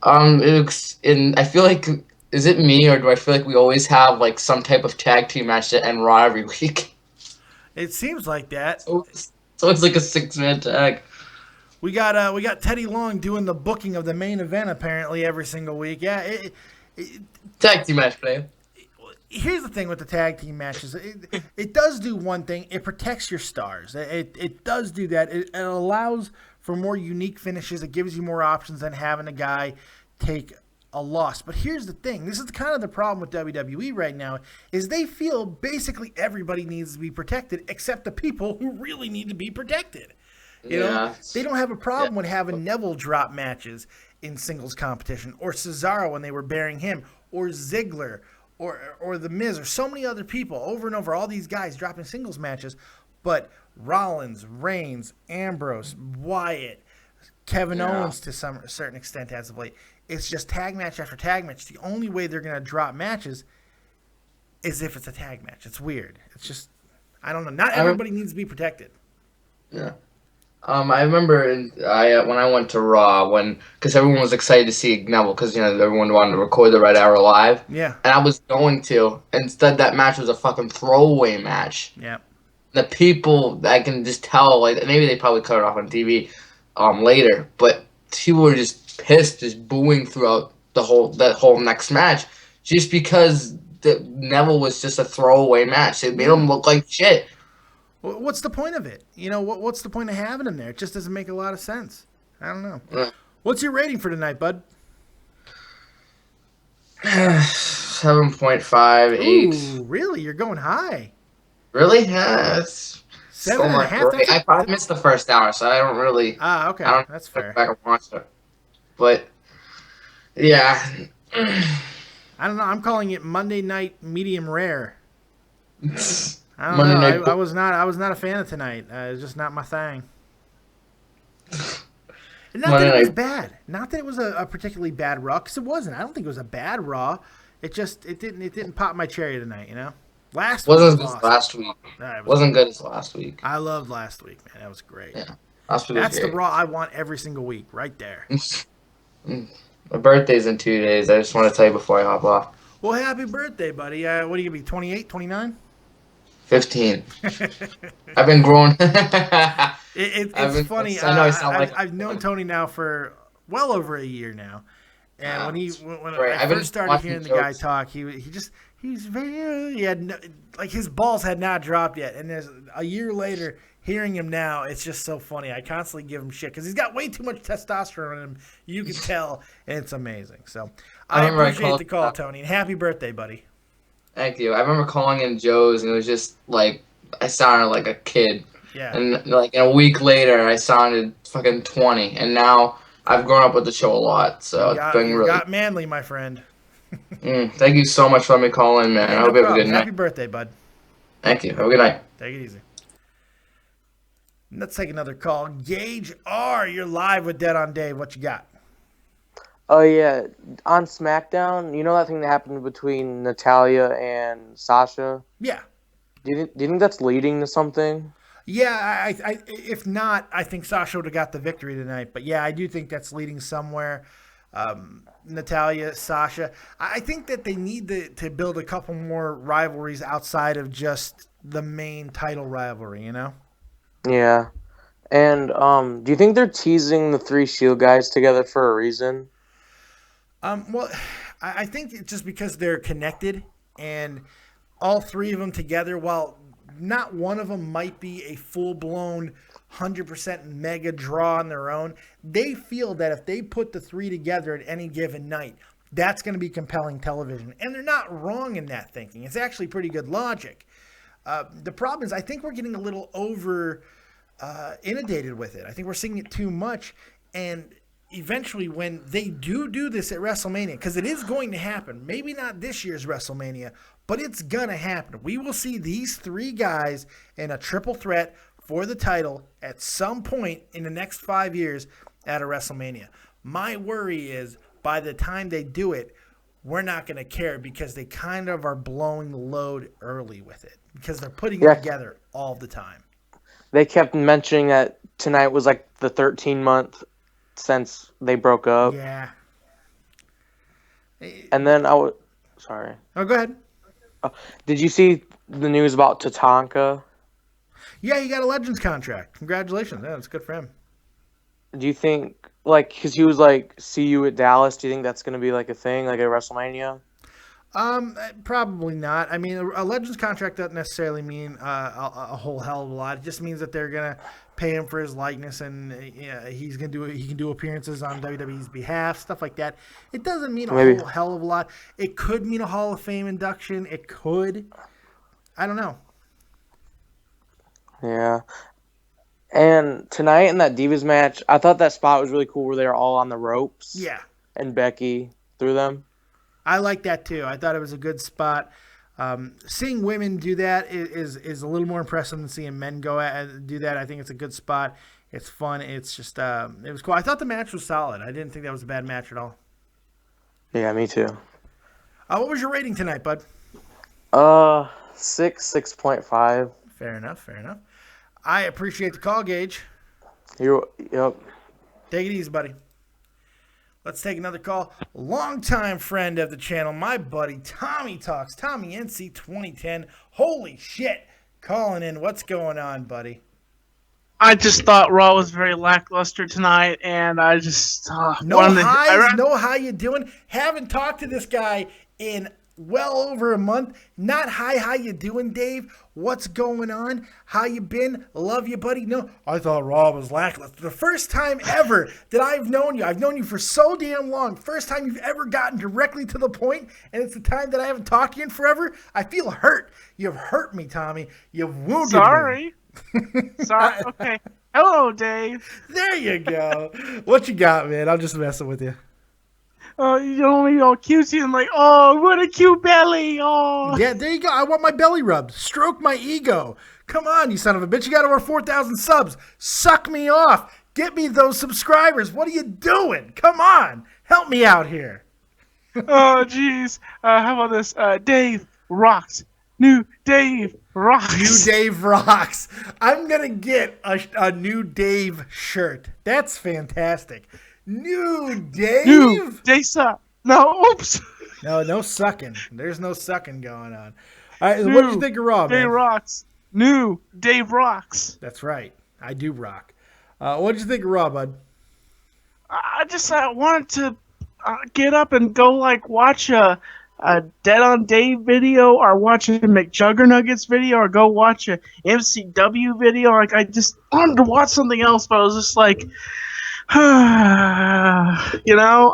I feel like, is it me, or do I feel like we always have like some type of tag team match to end Raw every week? It seems like that. So it's like a 6-man tag. We got Teddy Long doing the booking of the main event apparently every single week. Yeah. Tag team match, man. Here's the thing with the tag team matches. It does do one thing. It protects your stars. It does do that. It allows for more unique finishes. It gives you more options than having a guy take a loss. But here's the thing. This is kind of the problem with WWE right now, is they feel basically everybody needs to be protected except the people who really need to be protected. You know, they don't have a problem with having Neville drop matches in singles competition, or Cesaro when they were burying him, or Ziggler, or The Miz, or so many other people over and over, all these guys dropping singles matches. But Rollins, Reigns, Ambrose, Wyatt, Kevin Owens to a certain extent as of late, it's just tag match after tag match. The only way they're going to drop matches is if it's a tag match. It's weird. It's just, I don't know. Not everybody needs to be protected. Yeah. I remember when I went to Raw, because everyone was excited to see Neville, because everyone wanted to record the Red Arrow live. Yeah. And I was going to. Instead, that match was a fucking throwaway match. Yeah. The people, I can just tell, like, maybe they probably cut it off on TV later, but people were just pissed, just booing throughout that whole next match, just because Neville was just a throwaway match. It made him look like shit. What's the point of it? What's the point of having him there? It just doesn't make a lot of sense. I don't know. What's your rating for tonight, bud? 7.5, 8. Ooh, really? You're going high. Really? Yeah, it's 7.5. I probably missed the first hour, so I don't really. Okay. That's fair. Back and watch it. But yeah. I don't know. I'm calling it Monday night medium rare. I don't Monday know. night. I was not a fan of tonight. It's just not my thing. Not that it was bad. Not that it was a particularly bad Raw, because it wasn't. I don't think it was a bad Raw. It didn't pop my cherry tonight. Last week wasn't as good as last week. Wasn't good as last week. I loved last week, man. That was great. Yeah, last week. That's the Raw I want every single week, right there. My birthday's in 2 days. I just want to tell you before I hop off. Well, happy birthday, buddy. What are you gonna be? 28, 29? 15. I've been growing. It's funny. I know I sound like I've known Tony now for well over a year now, and when right. I first started hearing the guy talk, he had his balls had not dropped yet, and there's a year later hearing him now, it's just so funny. I constantly give him shit because he's got way too much testosterone in him. You can tell, and it's amazing. So I appreciate the call, Tony, and happy birthday, buddy. Thank you. I remember calling in Joe's, and it was just like I sounded like a kid. Yeah. And like a week later, I sounded fucking 20, and now I've grown up with the show a lot. So it's been really. You got manly, my friend. Thank you so much for letting me call in, man. I hope you have a good night. Happy birthday, bud. Thank you. Have a good night. Take it easy. Let's take another call. Gage R, you're live with Dead on Dave. What you got? Oh, yeah. On SmackDown, you know that thing that happened between Natalya and Sasha? Yeah. Do you think that's leading to something? Yeah, if not, I think Sasha would have got the victory tonight. But yeah, I do think that's leading somewhere. Natalya, Sasha. I think that they need to build a couple more rivalries outside of just the main title rivalry, you know? Yeah. And do you think they're teasing the 3 Shield guys together for a reason? Well, I think it's just because they're connected, and all 3 of them together, while not one of them might be a full-blown 100% mega draw on their own, they feel that if they put the 3 together at any given night, that's going to be compelling television. And they're not wrong in that thinking. It's actually pretty good logic. The problem is I think we're getting a little inundated with it. I think we're seeing it too much, and eventually when they do this at WrestleMania, because it is going to happen, maybe not this year's WrestleMania, but it's going to happen. We will see these 3 guys in a triple threat for the title at some point in the next 5 years at a WrestleMania. My worry is by the time they do it, we're not going to care because they kind of are blowing the load early with it because they're putting it together all the time. They kept mentioning that tonight was like the 13-month since they broke up. Yeah. And then sorry. Oh, go ahead. Did you see the news about Tatanka? Yeah, he got a Legends contract. Congratulations. Yeah, that's good for him. Do you think, because he was like, see you at Dallas, do you think that's going to be like a thing, like at WrestleMania? Probably not. I mean, a Legends contract doesn't necessarily mean a whole hell of a lot. It just means that they're going to pay him for his likeness, and he can do appearances on WWE's behalf, stuff like that. It doesn't mean a whole hell of a lot. It could mean a Hall of Fame induction. It could. I don't know. Yeah. And tonight in that Divas match, I thought that spot was really cool where they were all on the ropes. Yeah. And Becky threw them. I like that too. I thought it was a good spot. Seeing women do that is a little more impressive than seeing men do that. I think it's a good spot. It's fun. It's just it was cool. I thought the match was solid. I didn't think that was a bad match at all. Yeah, me too. What was your rating tonight, bud? 6.5. Fair enough. I appreciate the call, Gage. Yep. Take it easy, buddy. Let's take another call. Longtime friend of the channel, my buddy Tommy Talks. Tommy NC 2010. Holy shit. Calling in. What's going on, buddy? I just thought Raw was very lackluster tonight, and I just no highs, no how you doing? Haven't talked to this guy in well over a month. Not hi, how you doing, Dave? What's going on? How you been? Love you, buddy. No, I thought Raw was lackluster. The first time ever that I've known you for so damn long. First time you've ever gotten directly to the point, and it's the time that I haven't talked to you in forever. I feel hurt. You've hurt me, Tommy. You've wounded me. Sorry. Okay. Hello, Dave. There you go. What you got, man? I'm just messing with you. You only all cutesy and like, oh, what a cute belly. Oh. Yeah, there you go. I want my belly rubbed. Stroke my ego. Come on, you son of a bitch. You got over 4,000 subs. Suck me off. Get me those subscribers. What are you doing? Come on. Help me out here. Oh, jeez. How about this? Dave rocks. New Dave rocks. New Dave rocks. I'm going to get a new Dave shirt. That's fantastic. New Dave? New Dave suck. No, oops. No sucking. There's no sucking going on. All right, what do you think of Raw, man? Dave rocks. New Dave rocks. That's right. I do rock. What did you think of Raw, bud? I just wanted to get up and go watch a Dead on Dave video, or watch a McJuggernuggets video, or go watch a MCW video. I just wanted to watch something else, but I was just like,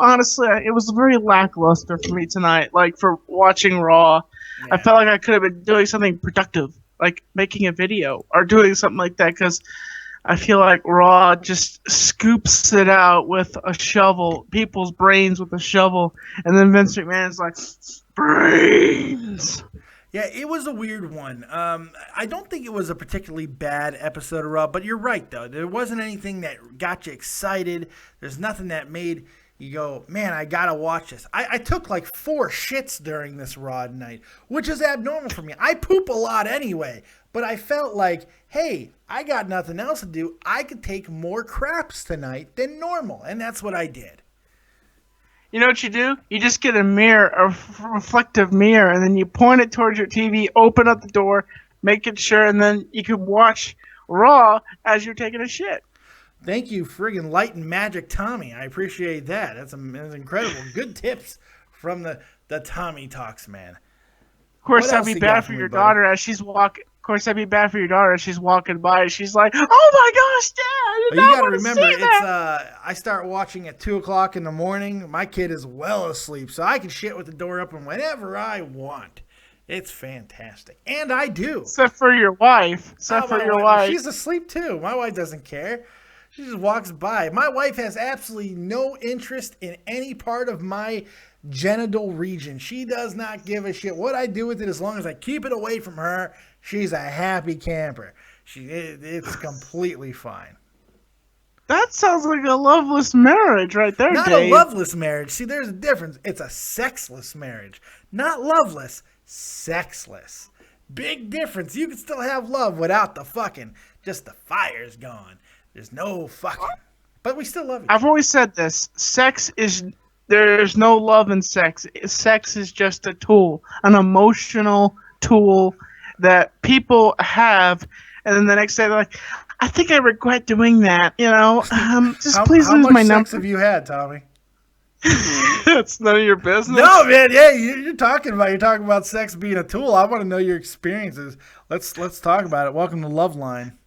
honestly, it was very lackluster for me tonight. For watching Raw, yeah. I felt like I could have been doing something productive, like making a video or doing something like that, because I feel like Raw just scoops it out with a shovel, people's brains with a shovel, and then Vince McMahon's like, brains. Yeah, it was a weird one. I don't think it was a particularly bad episode of Raw, but you're right, though. There wasn't anything that got you excited. There's nothing that made you go, man, I got to watch this. I took like 4 shits during this Raw night, which is abnormal for me. I poop a lot anyway, but I felt like, hey, I got nothing else to do. I could take more craps tonight than normal, and that's what I did. You know what you do? You just get a mirror, a reflective mirror, and then you point it towards your TV, open up the door, make it sure, and then you can watch Raw as you're taking a shit. Thank you, friggin' Light and Magic Tommy. I appreciate that. That's incredible. Good tips from the Tommy Talks, man. Of course, that'd be bad for your daughter as she's walking. Of course, that'd be bad for your daughter as she's walking by. She's like, "Oh my gosh, Dad!" You gotta remember, it's I start watching at 2:00 in the morning. My kid is well asleep, so I can shit with the door open whenever I want. It's fantastic, and I do. Except for your wife. Wife. She's asleep too. My wife doesn't care. She just walks by. My wife has absolutely no interest in any part of my genital region. She does not give a shit what I do with it as long as I keep it away from her. She's a happy camper. It's completely fine. That sounds like a loveless marriage right there, Not Dave. a loveless marriage. See, there's a difference. It's a sexless marriage. Not loveless, sexless. Big difference. You can still have love without the fucking. Just the fire's gone. There's no fucking. But we still love each other. I've always said this. There's no love in sex. Sex is just a tool, an emotional tool that people have, and then the next day they're like, I think I regret doing that, just please lose my number. How much sex have you had, Tommy? It's none of your business. No, man, yeah, you're talking about sex being a tool. I want to know your experiences. Let's talk about it. Welcome to Love Line.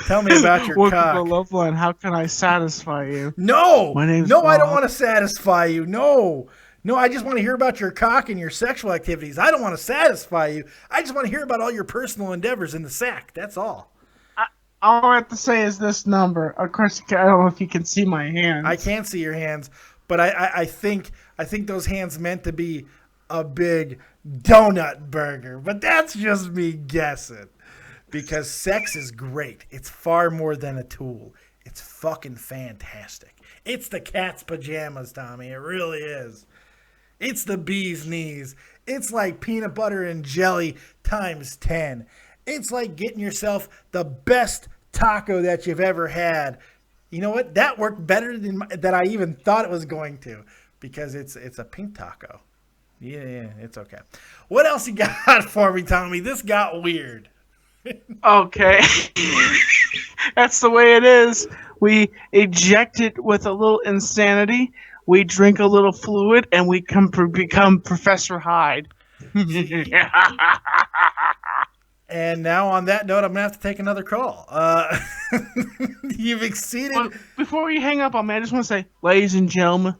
Tell me about your Welcome cock. to Love Line. How can I satisfy you? No, My name's no, I Bob. don't want to satisfy you. No, I just want to hear about your cock and your sexual activities. I don't want to satisfy you. I just want to hear about all your personal endeavors in the sack. That's all. All I have to say is this number. Of course, I don't know if you can see my hands. I can't see your hands, but I think those hands meant to be a big donut burger. But that's just me guessing. Because sex is great. It's far more than a tool. It's fucking fantastic. It's the cat's pajamas, Tommy. It really is. It's the bee's knees. It's like peanut butter and jelly times 10. It's like getting yourself the best taco that you've ever had. You know what? That worked better than I even thought it was going to. Because it's a pink taco. Yeah, it's okay. What else you got for me, Tommy? This got weird. Okay. That's the way it is. We eject it with a little insanity. We drink a little fluid, and we become Professor Hyde. And now on that note, I'm going to have to take another call. You've exceeded... Well, before we hang up on me, I just want to say, ladies and gentlemen,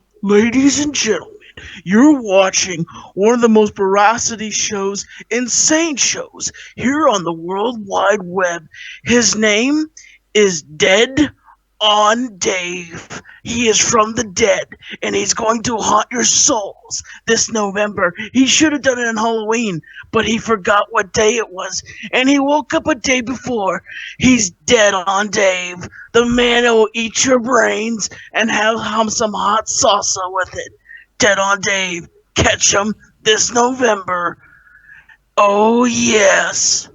you're watching one of the most veracity shows, insane shows, here on the World Wide Web. His name is Dead on Dave. He is from the dead, and he's going to haunt your souls this November. He should have done it on Halloween, but he forgot what day it was, and he woke up a day before. He's Dead on Dave, the man who will eat your brains and have some hot salsa with it. Dead on Dave. Catch him this November. Oh, yes.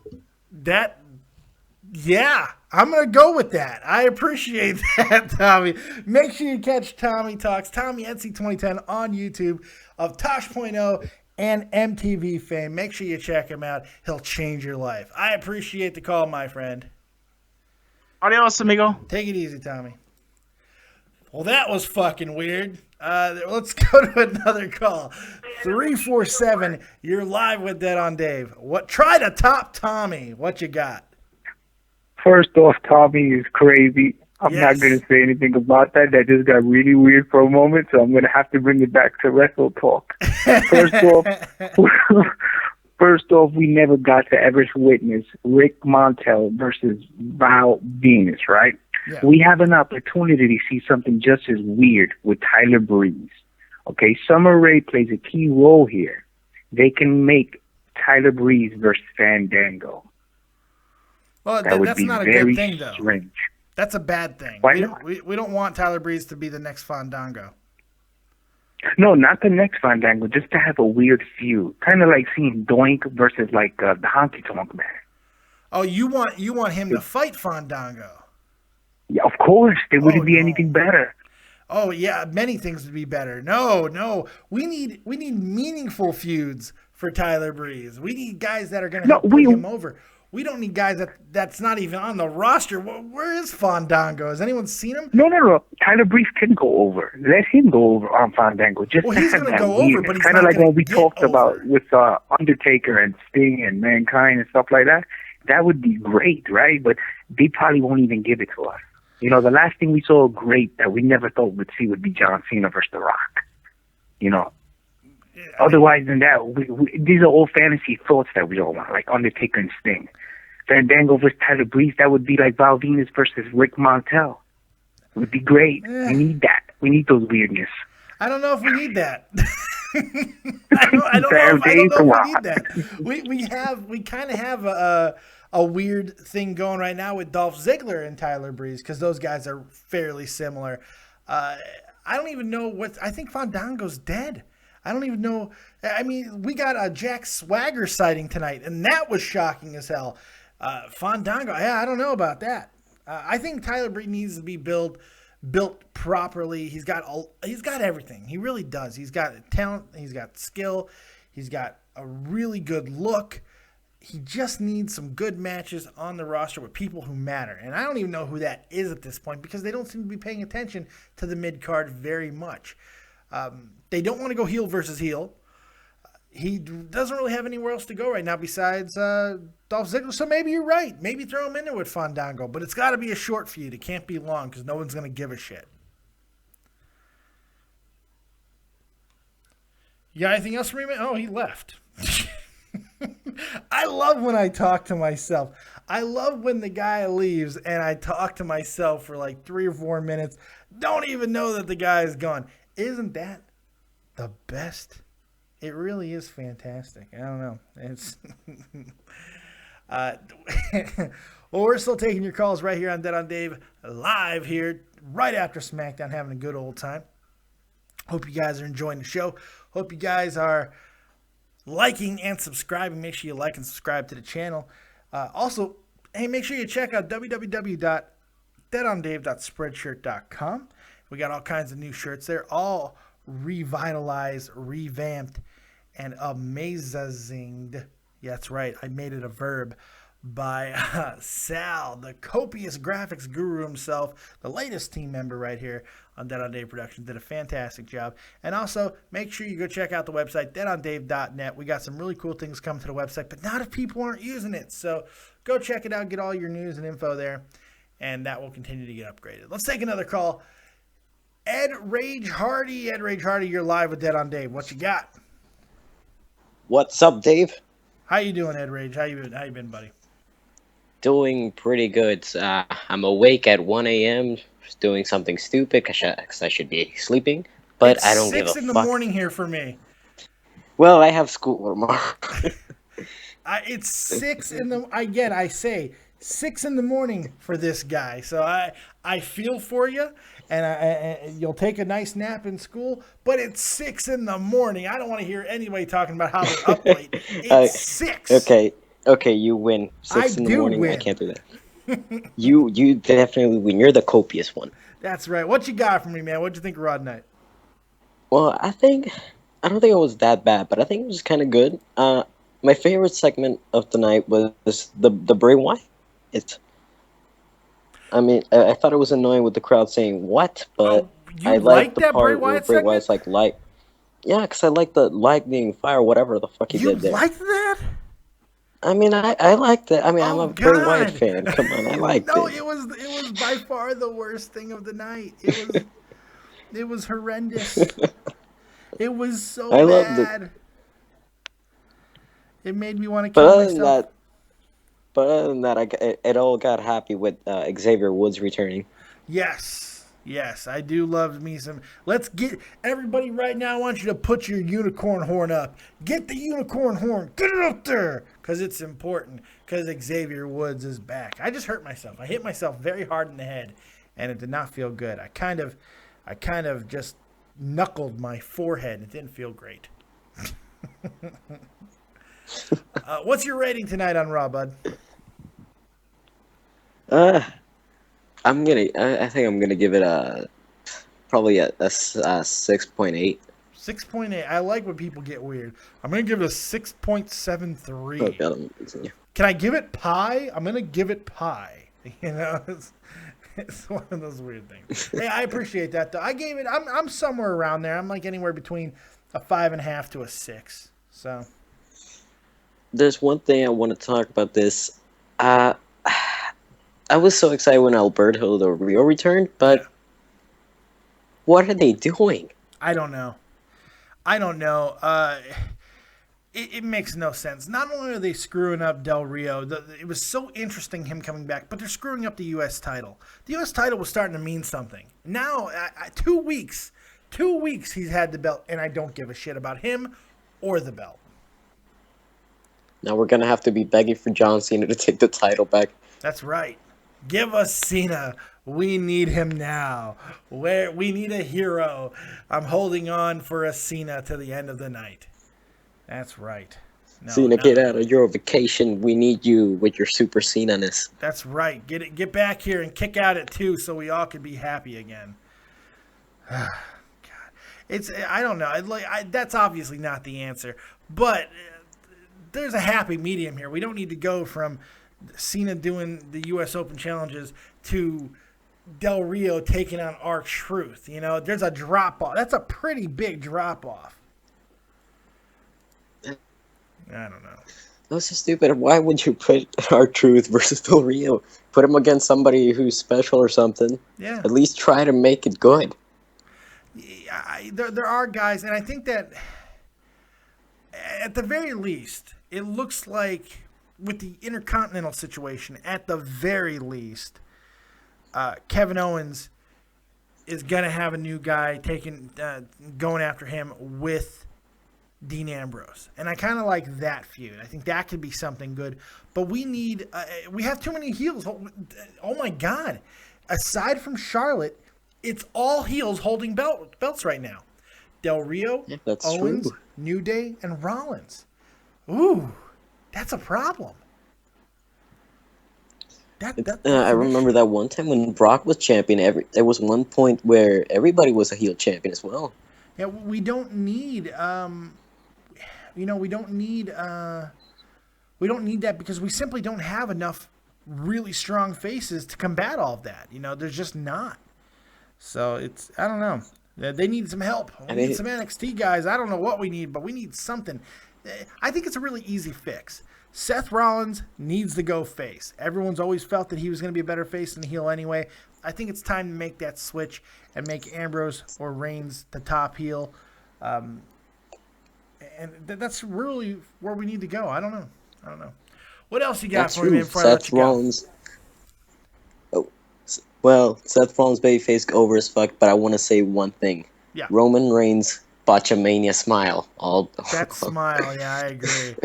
Yeah, I'm going to go with that. I appreciate that, Tommy. Make sure you catch Tommy Talks, Tommy NC 2010 on YouTube of Tosh.0 and MTV fame. Make sure you check him out. He'll change your life. I appreciate the call, my friend. Adios, amigo. Take it easy, Tommy. Well, that was fucking weird. Let's go to another call. 347, you're live with Dead on Dave. Try to top Tommy. What you got? First off, Tommy is crazy. I'm not going to say anything about that. That just got really weird for a moment, so I'm going to have to bring it back to Wrestle Talk. First off, we never got to ever witness Rick Montel versus Val Venus, right? Yeah. We have an opportunity to see something just as weird with Tyler Breeze. Okay, Summer Rae plays a key role here. They can make Tyler Breeze versus Fandango. Well, That would that's be not a very good thing, though. strange. That's a bad thing. Why not? We don't want Tyler Breeze to be the next Fandango. No, not the next Fandango. Just to have a weird feud, kind of like seeing Doink versus like the Honky Tonk Man. Oh, you want him to fight Fandango? Yeah, of course. There wouldn't be anything better. Oh yeah, many things would be better. No, we need meaningful feuds for Tyler Breeze. We need guys that are going to put him over. We don't need guys that's not even on the roster. Where is Fandango? Has anyone seen him? No. Tyler Breeze can go over. Let him go over on Fandango. Just well, to he's have going that to go weird. over, but he's kind of not like gonna when we get talked over. about with Undertaker and Sting and Mankind and stuff like that. That would be great, right? But they probably won't even give it to us. You know, the last thing we saw great that we never thought we'd see would be John Cena versus The Rock. You know. Otherwise than that, these are all fantasy thoughts that we all want, like Undertaker and Sting. Fandango versus Tyler Breeze, that would be like Val Venus versus Rick Montel. It would be great. We need that. We need those weirdness. I don't know if we need that. I don't know if we need that. We kind of have a weird thing going right now with Dolph Ziggler and Tyler Breeze because those guys are fairly similar. I don't even know I think Fandango's dead. I don't even know. I mean, we got a Jack Swagger sighting tonight, and that was shocking as hell. Fandango, yeah, I don't know about that. I think Tyler Breeze needs to be built properly. He's got everything. He really does. He's got talent. He's got skill. He's got a really good look. He just needs some good matches on the roster with people who matter. And I don't even know who that is at this point because they don't seem to be paying attention to the mid-card very much. They don't want to go heel versus heel. He doesn't really have anywhere else to go right now besides Dolph Ziggler. So maybe you're right. Maybe throw him in there with Fandango. But it's got to be a short feud. It can't be long because no one's going to give a shit. You got anything else for me, man? Oh, he left. I love when I talk to myself. I love when the guy leaves and I talk to myself for like 3 or 4 minutes. Don't even know that the guy is gone. Isn't that the best? It really is fantastic. I don't know. It's well, we're still taking your calls right here on Dead on Dave live here right after SmackDown, having a good old time. Hope you guys are enjoying the show. Hope you guys are liking and subscribing. Make sure you like and subscribe to the channel. Also, hey, make sure you check out www.deadondave.spreadshirt.com. We got all kinds of new shirts there, all revitalized, revamped, and amazing. Yeah, that's right. I made it a verb by Sal, the copious graphics guru himself, the latest team member right here on Dead on Dave Productions. Did a fantastic job. And also, make sure you go check out the website, deadondave.net. We got some really cool things coming to the website, but not if people aren't using it. So go check it out, get all your news and info there, and that will continue to get upgraded. Let's take another call. Ed Rage Hardy. Ed Rage Hardy, you're live with Dead on Dave. What you got? What's up, Dave? How you doing, Ed Rage? How you been, buddy? Doing pretty good. I'm awake at 1 a.m. doing something stupid because I should be sleeping, but it's I don't give a fuck. 6 in the morning here for me. Well, I have school tomorrow. It's 6 in the... Again, I say 6 in the morning for this guy. So I feel for you, and you'll take a nice nap in school, but it's 6 in the morning. I don't want to hear anybody talking about how they're up late. It's 6. Okay, you win. 6 in the morning. Win. I can't do that. You definitely win. You're the copious one. That's right. What you got for me, man? What'd you think of Raw Night? Well, I don't think it was that bad, but I think it was kind of good. My favorite segment of the night was the Bray Wyatt. I mean, I thought it was annoying with the crowd saying "what," but I liked the part where Bray Wyatt's like, yeah, because I like the lightning, fire, whatever the fuck he did there. You liked that? I mean, I liked it. I mean, I'm a Bray Wyatt fan. Come on, I liked it. No, it was by far the worst thing of the night. It was horrendous. It was so bad. Loved it. It made me want to kill myself. But other than that, it all got happy with Xavier Woods returning. Yes. Yes, I do love me some. Let's get everybody right now. I want you to put your unicorn horn up. Get the unicorn horn. Get it up there because it's important. Because Xavier Woods is back. I just hurt myself. I hit myself very hard in the head, and it did not feel good. I kind of just knuckled my forehead. It didn't feel great. What's your rating tonight on Raw, bud? I think I'm gonna give it probably a 6.8. 6.8. I like when people get weird. I'm gonna give it a 6.73. Oh, God, I'm losing you. Can I give it pie? I'm gonna give it pie. You know, it's one of those weird things. Hey, I appreciate that though. I gave it. I'm somewhere around there. I'm like anywhere between a 5.5 to a 6. So there's one thing I want to talk about this. I was so excited when Alberto Del Rio returned, but what are they doing? I don't know. It makes no sense. Not only are they screwing up Del Rio, it was so interesting him coming back, but they're screwing up the U.S. title. The U.S. title was starting to mean something. Now, 2 weeks he's had the belt, and I don't give a shit about him or the belt. Now we're going to have to be begging for John Cena to take the title back. That's right. Give us Cena. We need him now. We need a hero. I'm holding on for a Cena to the end of the night. That's right. Cena, get out of your vacation. We need you with your Super Cena-ness. That's right. Get back here and kick out at 2 so we all can be happy again. God. I don't know. That's obviously not the answer. But there's a happy medium here. We don't need to go from Cena doing the U.S. Open challenges to Del Rio taking on R-Truth. You know, there's a drop-off. That's a pretty big drop-off. I don't know. That's so stupid. Why would you put R-Truth versus Del Rio? Put him against somebody who's special or something. Yeah. At least try to make it good. There are guys, and I think that at the very least, it looks like with the Intercontinental situation, at the very least, Kevin Owens is going to have a new guy going after him with Dean Ambrose. And I kind of like that feud. I think that could be something good. But we have too many heels. Oh my God. Aside from Charlotte, it's all heels holding belts right now. Del Rio, Owens, true. New Day, and Rollins. Ooh. That's a problem. I remember that one time when Brock was champion. There was one point where everybody was a heel champion as well. Yeah, we don't need. We don't need that because we simply don't have enough really strong faces to combat all of that. You know, there's just not. So I don't know. They need some help. We need some NXT guys. I don't know what we need, but we need something. I think it's a really easy fix. Seth Rollins needs to go face. Everyone's always felt that he was going to be a better face than heel anyway. I think it's time to make that switch and make Ambrose or Reigns the top heel. And that's really where we need to go. I don't know. What else you got for me before I let you go? Well, Seth Rollins babyface over as fuck, but I want to say one thing. Yeah. Roman Reigns Botchamania smile. That smile, yeah, I agree.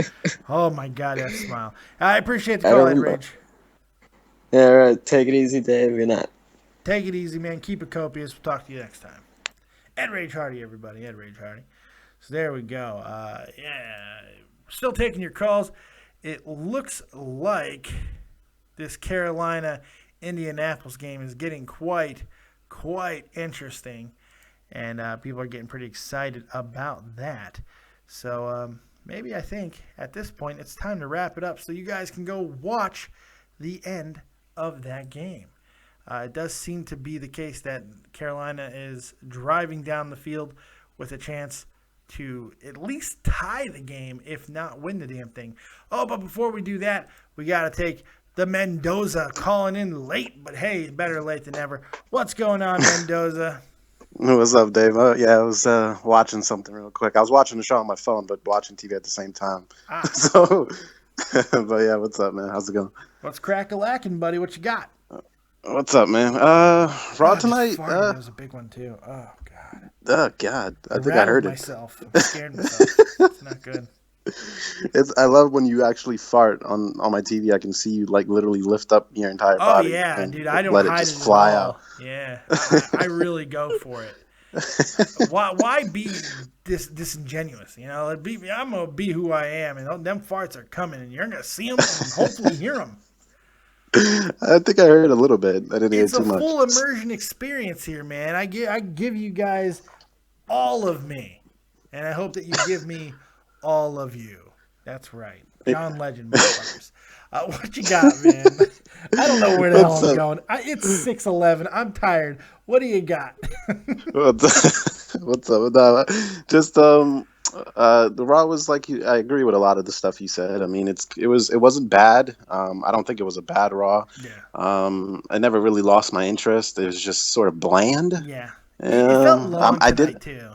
Oh my God, that smile. I appreciate the call, Ed Rage. Yeah, all right. Take it easy, Dave. You're not. Take it easy, man. Keep it copious. We'll talk to you next time. Ed Rage Hardy, everybody. Ed Rage Hardy. So there we go. Yeah, still taking your calls. It looks like this Carolina-Indianapolis game is getting quite interesting. And people are getting pretty excited about that. So maybe I think at this point it's time to wrap it up so you guys can go watch the end of that game. It does seem to be the case that Carolina is driving down the field with a chance to at least tie the game, if not win the damn thing. Oh, but before we do that, we got to take the Mendoza calling in late. But hey, better late than never. What's going on, Mendoza? What's up, Dave? I was watching something real quick. I was watching the show on my phone, but watching TV at the same time. So, but yeah, what's up, man? How's it going? What's crack-a-lacking, buddy? What you got? What's up, man? Raw tonight. That was a big one too. Oh god. Oh god. I think I heard it. Myself. I scared myself. It's not good. I love when you actually fart on my TV. I can see you like literally lift up your entire body. Oh yeah, dude. I don't let hide it just it fly at all. out. Yeah, I really go for it. Why be disingenuous? You know, I'm gonna be who I am, and them farts are coming, and you're gonna see them and hopefully hear them. I think I heard a little bit. I didn't hear too much. It's a full immersion experience here, man. I give you guys all of me, and I hope that you give me all of you. That's right, John Legend, motherfuckers. What you got, man? I don't know where the hell I'm going. It's 6:11. I'm tired. What do you got? What's up? No, just the Raw was like I agree with a lot of the stuff you said. I mean, it wasn't bad. I don't think it was a bad Raw. Yeah. I never really lost my interest. It was just sort of bland. Yeah. It felt long tonight too.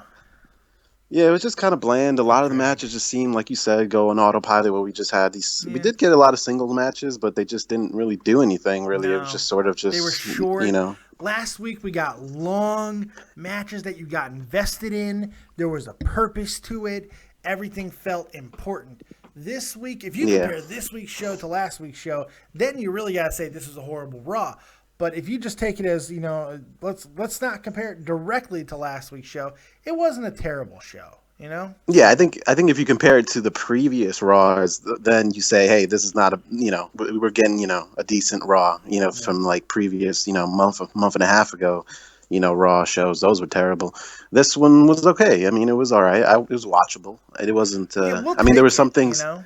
Yeah, it was just kind of bland. A lot of the matches just seemed, like you said, go on autopilot where we just had these... Yeah. We did get a lot of single matches, but they just didn't really do anything, really. No. It was just sort of just... They were short. You know. Last week, we got long matches that you got invested in. There was a purpose to it. Everything felt important. This week, if you compare this week's show to last week's show, then you really got to say this was a horrible Raw. But if you just take it as, you know, let's not compare it directly to last week's show. It wasn't a terrible show, you know? Yeah, I think if you compare it to the previous Raws, then you say, hey, this is not a, you know, we're getting, you know, a decent Raw, you know, from like previous, you know, month and a half ago, you know, Raw shows. Those were terrible. This one was okay. I mean, it was all right. It was watchable. It wasn't, I mean, there were some things. You know?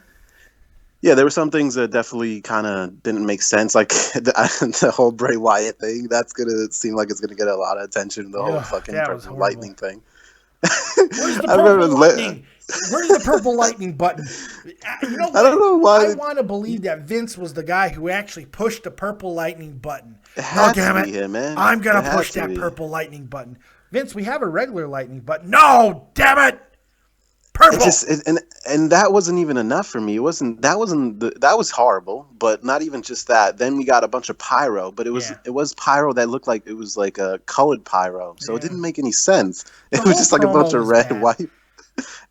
Yeah, there were some things that definitely kind of didn't make sense, like the whole Bray Wyatt thing. That's going to seem like it's going to get a lot of attention, the whole fucking purple lightning thing. Where's the purple lightning? Where's the purple lightning button? You know what? I don't know why. I want to believe that Vince was the guy who actually pushed the purple lightning button. Oh, damn it. Him, man. I'm going to push that purple lightning button. Vince, we have a regular lightning button. No, damn it. Purple. And that wasn't even enough for me. That was horrible, but not even just that. Then we got a bunch of pyro, but it was pyro that looked like it was like a colored pyro, so it didn't make any sense. It was just like a bunch of red, white.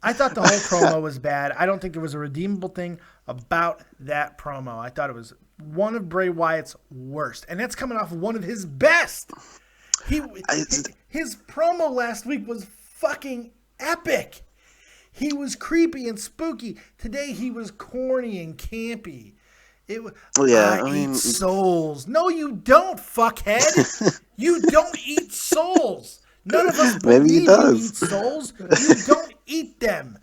I thought the whole promo was bad. I don't think there was a redeemable thing about that promo. I thought it was one of Bray Wyatt's worst, and that's coming off of one of his best. His promo last week was fucking epic. He was creepy and spooky. Today he was corny and campy. I eat souls. No, you don't, fuckhead. You don't eat souls. None of us believe you eat souls. You don't eat them.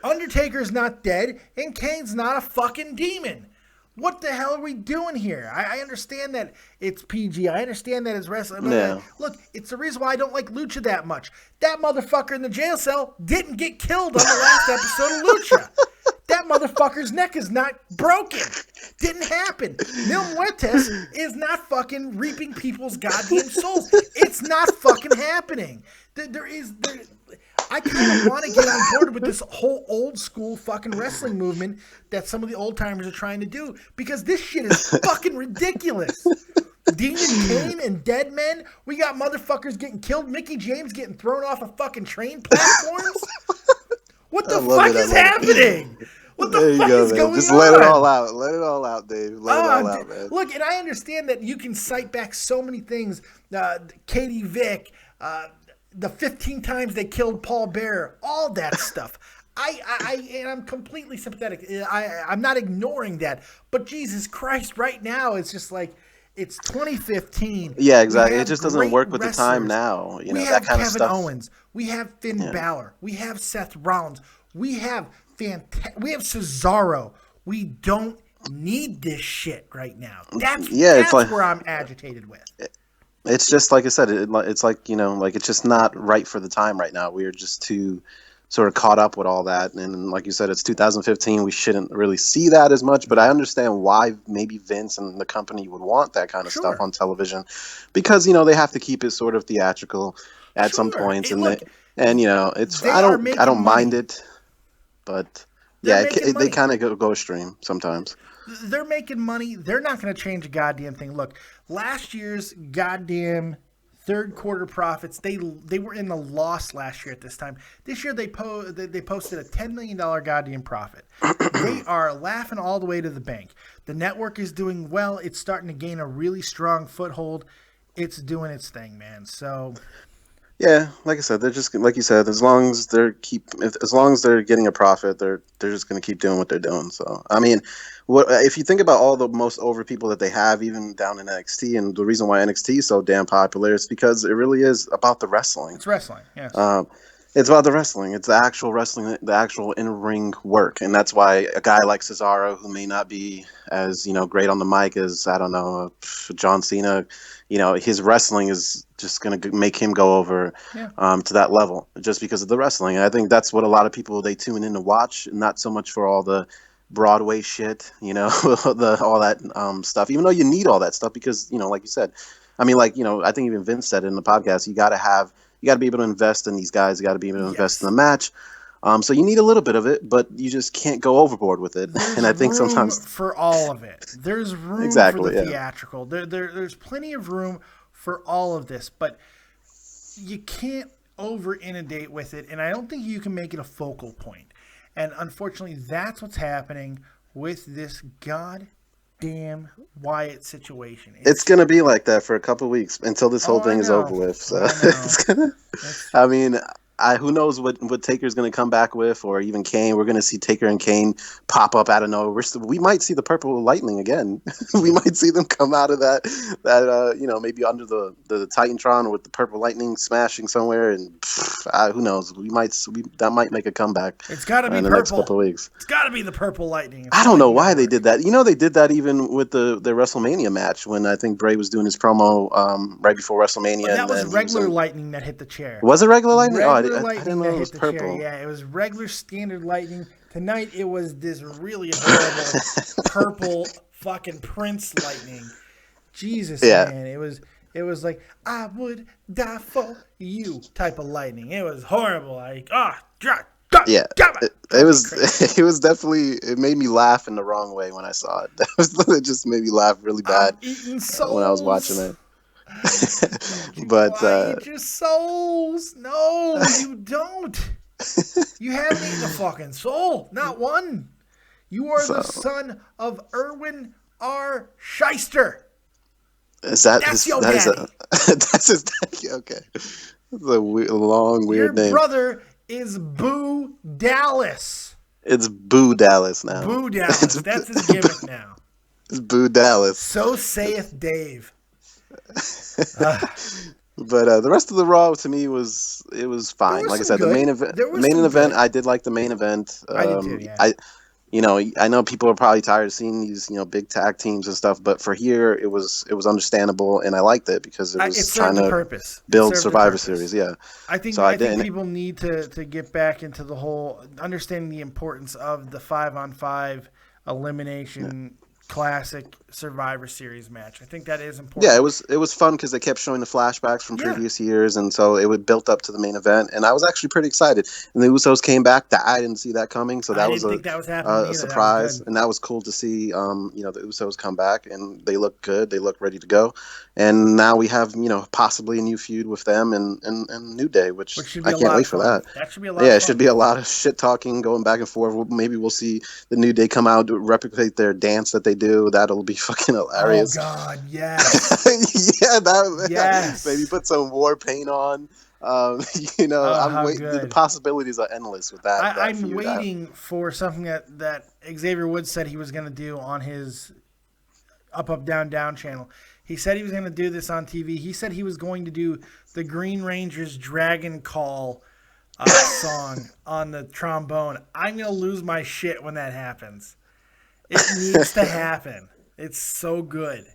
Undertaker's not dead, and Kane's not a fucking demon. What the hell are we doing here? I understand that it's PG. I understand that it's wrestling. Yeah. Look, it's the reason why I don't like Lucha that much. That motherfucker in the jail cell didn't get killed on the last episode of Lucha. That motherfucker's neck is not broken. Didn't happen. Mil Muertes is not fucking reaping people's goddamn souls. It's not fucking happening. I kind of want to get on board with this whole old school fucking wrestling movement that some of the old timers are trying to do, because this shit is fucking ridiculous. Demon Kane and dead men. We got motherfuckers getting killed. Mickey James getting thrown off of fucking train platforms. What the fuck is happening? What the fuck is going on? Just let it all out. Let it all out, Dave. Let it all out, man. Look, and I understand that you can cite back so many things. Katie Vick, the 15 times they killed Paul Bearer, all that stuff. I'm completely sympathetic. I'm not ignoring that. But Jesus Christ, right now it's just like it's 2015. Yeah, exactly. It just doesn't work with the time now. You know, that kind of stuff. We have Kevin Owens. We have Finn Balor. We have Seth Rollins. We have Cesaro. We don't need this shit right now. That's where I'm agitated with. It's just like I said. It's like, you know, like it's just not right for the time right now. We're just too sort of caught up with all that, and like you said, it's 2015. We shouldn't really see that as much. But I understand why maybe Vince and the company would want that kind of stuff on television, because you know they have to keep it sort of theatrical at some points, and you know it's I don't mind it, but yeah, they kind of go extreme sometimes. They're making money. They're not going to change a goddamn thing. Look, last year's goddamn third quarter profits, they were in the loss last year at this time. This year they posted a $10 million goddamn profit. They are laughing all the way to the bank. The network is doing well. It's starting to gain a really strong foothold. It's doing its thing, man. So yeah, like I said, they're just like you said. As long as they're getting a profit, they're just going to keep doing what they're doing. So I mean, if you think about all the most over people that they have, even down in NXT, and the reason why NXT is so damn popular is because it really is about the wrestling. It's wrestling, yes. It's about the wrestling. It's the actual wrestling, the actual in-ring work, and that's why a guy like Cesaro, who may not be as great on the mic as John Cena, his wrestling is just going to make him go over to that level just because of the wrestling. And I think that's what a lot of people, they tune in to watch, not so much for all the Broadway shit, all that stuff. Even though you need all that stuff because like you said, I mean, I think even Vince said it in the podcast, you got to be able to invest in these guys. You got to be able to invest in the match. So you need a little bit of it, but you just can't go overboard with it. There's and I think room sometimes for all of it. There's room exactly, for the theatrical. There's plenty of room for all of this, but you can't over inundate with it. And I don't think you can make it a focal point. And unfortunately, that's what's happening with this goddamn Wyatt situation. It's going to be like that for a couple of weeks until this whole thing is over with. So it's gonna. I mean, who knows what Taker's going to come back with, or even Kane. We're going to see Taker and Kane pop up out of nowhere. We might see the Purple Lightning again. We might see them come out of that maybe under the Titantron with the Purple Lightning smashing somewhere, and who knows? That might make a comeback. It's got to be in the purple. next couple of weeks. It's got to be the Purple Lightning. I don't know why they did that. They did that even with the WrestleMania match when I think Bray was doing his promo right before WrestleMania. But that was regular lightning that hit the chair. Was it regular lightning? Regular I lightning didn't know that it was hit the purple. chair. Yeah, it was regular standard lightning. Tonight it was this really horrible purple fucking Prince lightning. Jesus, man. It was like, I would die for you type of lightning. It was horrible. Like, yeah, it was definitely, it made me laugh in the wrong way when I saw it. It just made me laugh really bad when I was watching it. But eat your souls. No, you don't. You haven't eaten a fucking soul. Not one. You are the son of Erwin R. Shyster. That's your daddy. That's his daddy. Okay. That's a long, weird name. Your brother is Boo Dallas. It's Boo Dallas now. Boo Dallas. That's his gimmick now. It's Boo Dallas. So saith Dave. But the rest of the Raw to me was fine. Like I said, the main event. I did like the main event. I did too, yeah. I know people are probably tired of seeing these, big tag teams and stuff, but for here, it was understandable, and I liked it because it was trying to build Survivor Series. Yeah, I think people need to get back into the whole understanding the importance of the 5-on-5 elimination. Classic Survivor Series match. I think that is important. Yeah, it was fun because they kept showing the flashbacks from previous years, and so it would built up to the main event, and I was actually pretty excited. And the Usos came back. I didn't see that coming, so that was a surprise, and that was cool to see. The Usos come back, and they look good. They look ready to go, and now we have possibly a new feud with them and New Day, which I can't wait for that. That should be a lot. Yeah, it should be a lot of shit talking going back and forth. Maybe we'll see the New Day come out to replicate their dance that they do. That'll be fucking hilarious. Oh God, yes. Yes. Maybe put some war paint on. I'm waiting. The possibilities are endless with that. I'm waiting for something that Xavier Woods said he was going to do on his Up Down Down channel. He said he was going to do this on TV. He said he was going to do the Green Ranger's Dragon Call song on the trombone. I'm going to lose my shit when that happens. It needs to happen. It's so good.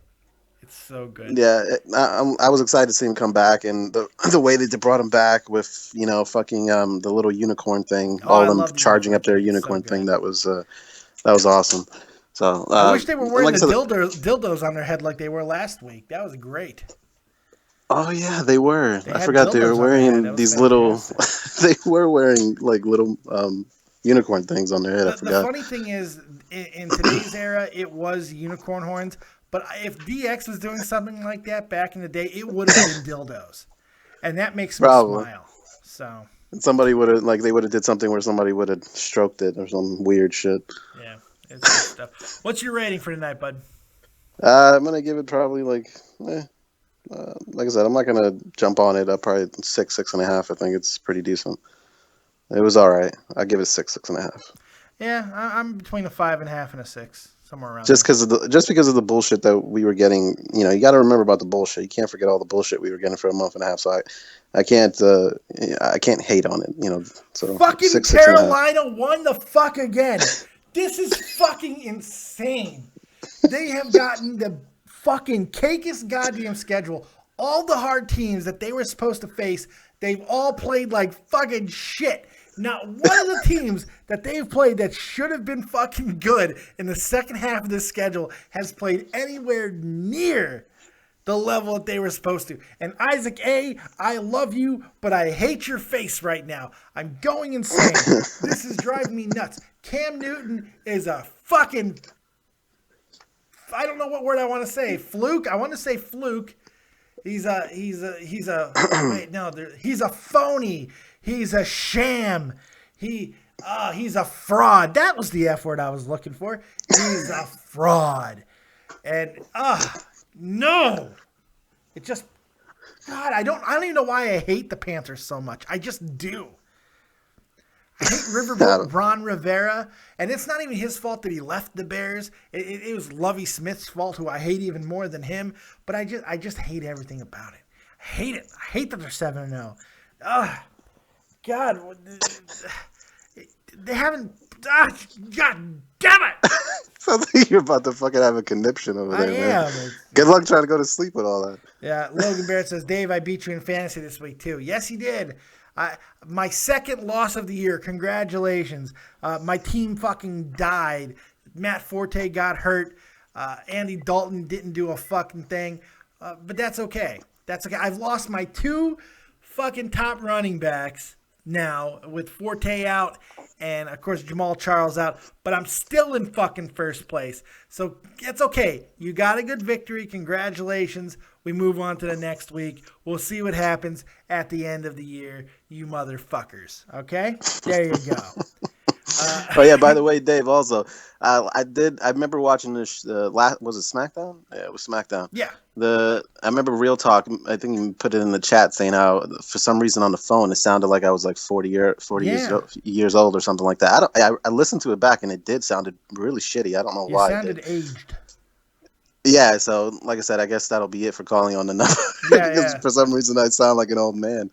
It's so good. Yeah, I was excited to see him come back, and the way that they brought him back with fucking the little unicorn thing, all of them charging up their unicorn thing. That was awesome. So I wish they were wearing dildos on their head like they were last week. That was great. Oh yeah, they were. I forgot they were wearing these little. They were wearing like little unicorn things on their head. I The forgot. funny thing is, in today's era, it was unicorn horns. But if DX was doing something like that back in the day, it would have been dildos, and that makes me smile. So. And somebody would have they would have did something where somebody would have stroked it or some weird shit. Yeah, it's good stuff. What's your rating for tonight, bud? I'm gonna give it probably like I said, I'm not gonna jump on it. Probably 6.5. I think it's pretty decent. It was all right. I give it 6.5. Yeah, I'm between a 5.5 and a 6, somewhere around. Just because of the bullshit that we were getting. You got to remember about the bullshit. You can't forget all the bullshit we were getting for a month and a half. So I can't hate on it. So fucking 6.5. Carolina won the fuck again. This is fucking insane. They have gotten the fucking cakest goddamn schedule. All the hard teams that they were supposed to face, they've all played like fucking shit. Not one of the teams that they've played that should have been fucking good in the second half of this schedule has played anywhere near the level that they were supposed to. And Isaac A., I love you, but I hate your face right now. I'm going insane. This is driving me nuts. Cam Newton is a fucking... I don't know what word I want to say. Fluke? I want to say fluke. He's a wait, no, he's a phony. He's a sham. He's a fraud. That was the F word I was looking for. He's a fraud. And no. It just God, I don't even know why I hate the Panthers so much. I just do. I hate Riverboat Ron Rivera, and it's not even his fault that he left the Bears. It was Lovie Smith's fault, who I hate even more than him. But I just hate everything about it. I hate it. I hate that they're 7-0. God, they haven't. God damn it! Sounds like you're about to fucking have a conniption over there, man. I am. Good luck trying to go to sleep with all that. Yeah, Logan Barrett says, Dave, I beat you in fantasy this week too. Yes, he did. My second loss of the year. Congratulations. My team fucking died. Matt Forte got hurt. Andy Dalton didn't do a fucking thing. But that's okay. That's okay. I've lost my 2 fucking top running backs now with Forte out and, of course, Jamal Charles out. But I'm still in fucking first place. So it's okay. You got a good victory. Congratulations. We move on to the next week. We'll see what happens at the end of the year, you motherfuckers. Okay? There you go. Oh yeah, by the way, Dave, also, I remember watching this was it SmackDown? Yeah, it was SmackDown. Yeah. I remember Real Talk, I think you put it in the chat saying how for some reason on the phone it sounded like I was like 40 years old or something like that. I listened to it back and it sounded really shitty. I don't know why. You sounded aged. Yeah, so like I said, I guess that'll be it for calling on the number. Yeah. For some reason, I sound like an old man.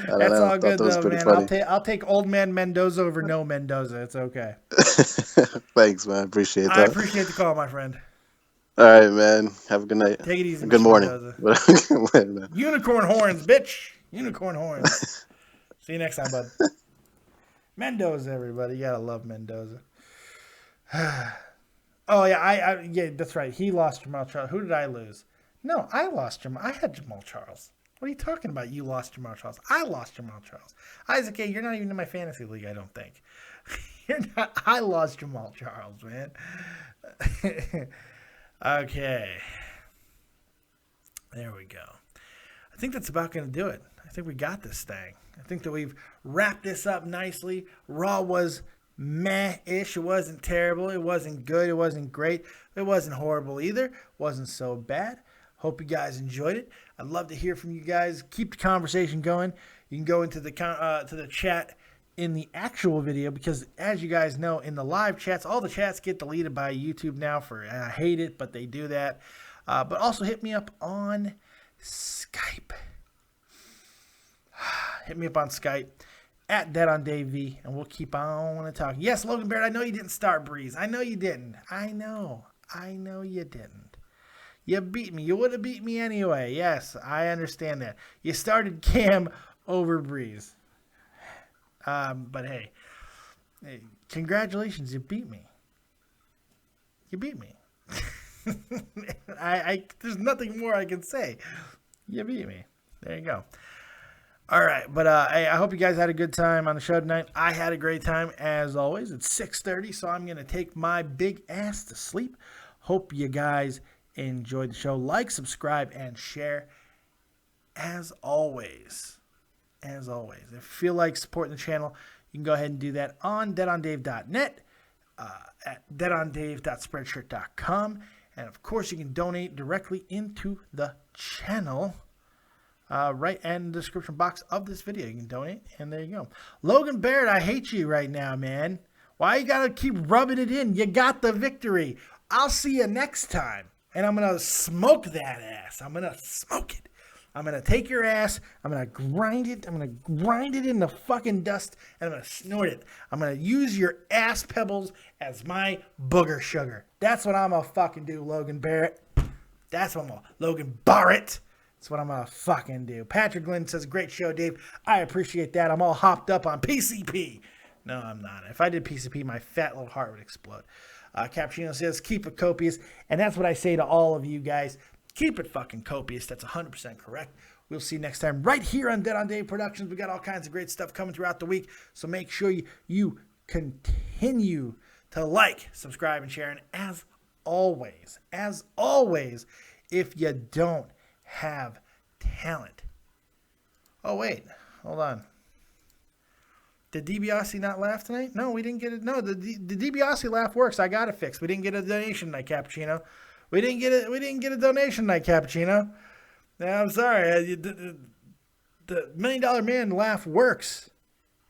That's all good, though, man. I'll take old man Mendoza over no Mendoza. It's okay. Thanks, man. Appreciate that. I appreciate the call, my friend. All right, man. Have a good night. Take it easy. Good morning. Unicorn horns, bitch. Unicorn horns. See you next time, bud. Mendoza, everybody. You gotta love Mendoza. Oh, yeah, yeah, that's right. He lost Jamal Charles. Who did I lose? No, I lost Jamal. I had Jamal Charles. What are you talking about? You lost Jamal Charles. I lost Jamal Charles. Isaac A., you're not even in my fantasy league, I don't think. You're not. I lost Jamal Charles, man. Okay. There we go. I think that's about going to do it. I think we got this thing. I think that we've wrapped this up nicely. Raw was meh-ish. It wasn't terrible. It wasn't good. It wasn't great. It wasn't horrible either. It wasn't so bad. Hope you guys enjoyed it. I'd love to hear from you guys. Keep the conversation going. You can go into the to the chat in the actual video because, as you guys know, in the live chats, all the chats get deleted by YouTube now. And I hate it, but they do that. But also hit me up on Skype. Hit me up on Skype. At Dead on Dave V, and we'll keep on talking. Yes, Logan Barrett, I know you didn't start Breeze. I know you didn't. I know you didn't. You beat me. You would have beat me anyway. Yes, I understand that. You started Cam over Breeze. But hey, congratulations, you beat me. You beat me. There's nothing more I can say. You beat me. There you go. All right, but I hope you guys had a good time on the show tonight. I had a great time, as always. It's 6:30, so I'm going to take my big ass to sleep. Hope you guys enjoyed the show. Like, subscribe, and share. As always, if you feel like supporting the channel, you can go ahead and do that on deadondave.net, at deadondave.spreadshirt.com, and of course, you can donate directly into the channel. Right in the description box of this video. You can donate, and there you go. Logan Barrett, I hate you right now, man. Why you gotta keep rubbing it in? You got the victory. I'll see you next time, and I'm gonna smoke that ass. I'm gonna smoke it. I'm gonna take your ass. I'm gonna grind it. I'm gonna grind it in the fucking dust, and I'm gonna snort it. I'm gonna use your ass pebbles as my booger sugar. That's what I'm gonna fucking do, Logan Barrett. That's what I'm gonna, Logan Barrett. That's what I'm going to fucking do. Patrick Glenn says, great show, Dave. I appreciate that. I'm all hopped up on PCP. No, I'm not. If I did PCP, my fat little heart would explode. Cappuccino says, keep it copious. And that's what I say to all of you guys. Keep it fucking copious. That's 100% correct. We'll see you next time right here on Dead on Dave Productions. We got all kinds of great stuff coming throughout the week. So make sure you continue to like, subscribe, and share. And as always, if you don't have talent. Oh, wait. Hold on. Did DiBiase not laugh tonight? No, we didn't get it. No, the DiBiase laugh works. I got it fixed. We didn't get a donation tonight, Cappuccino. We didn't get a donation tonight, Cappuccino. No, I'm sorry. The $1 Million Man laugh works.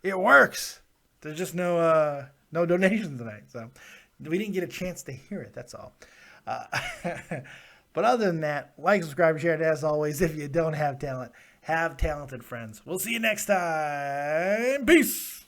It works. There's just no donations tonight. So we didn't get a chance to hear it. That's all. But other than that, like, subscribe, and share it. As always, if you don't have talent, have talented friends. We'll see you next time. Peace.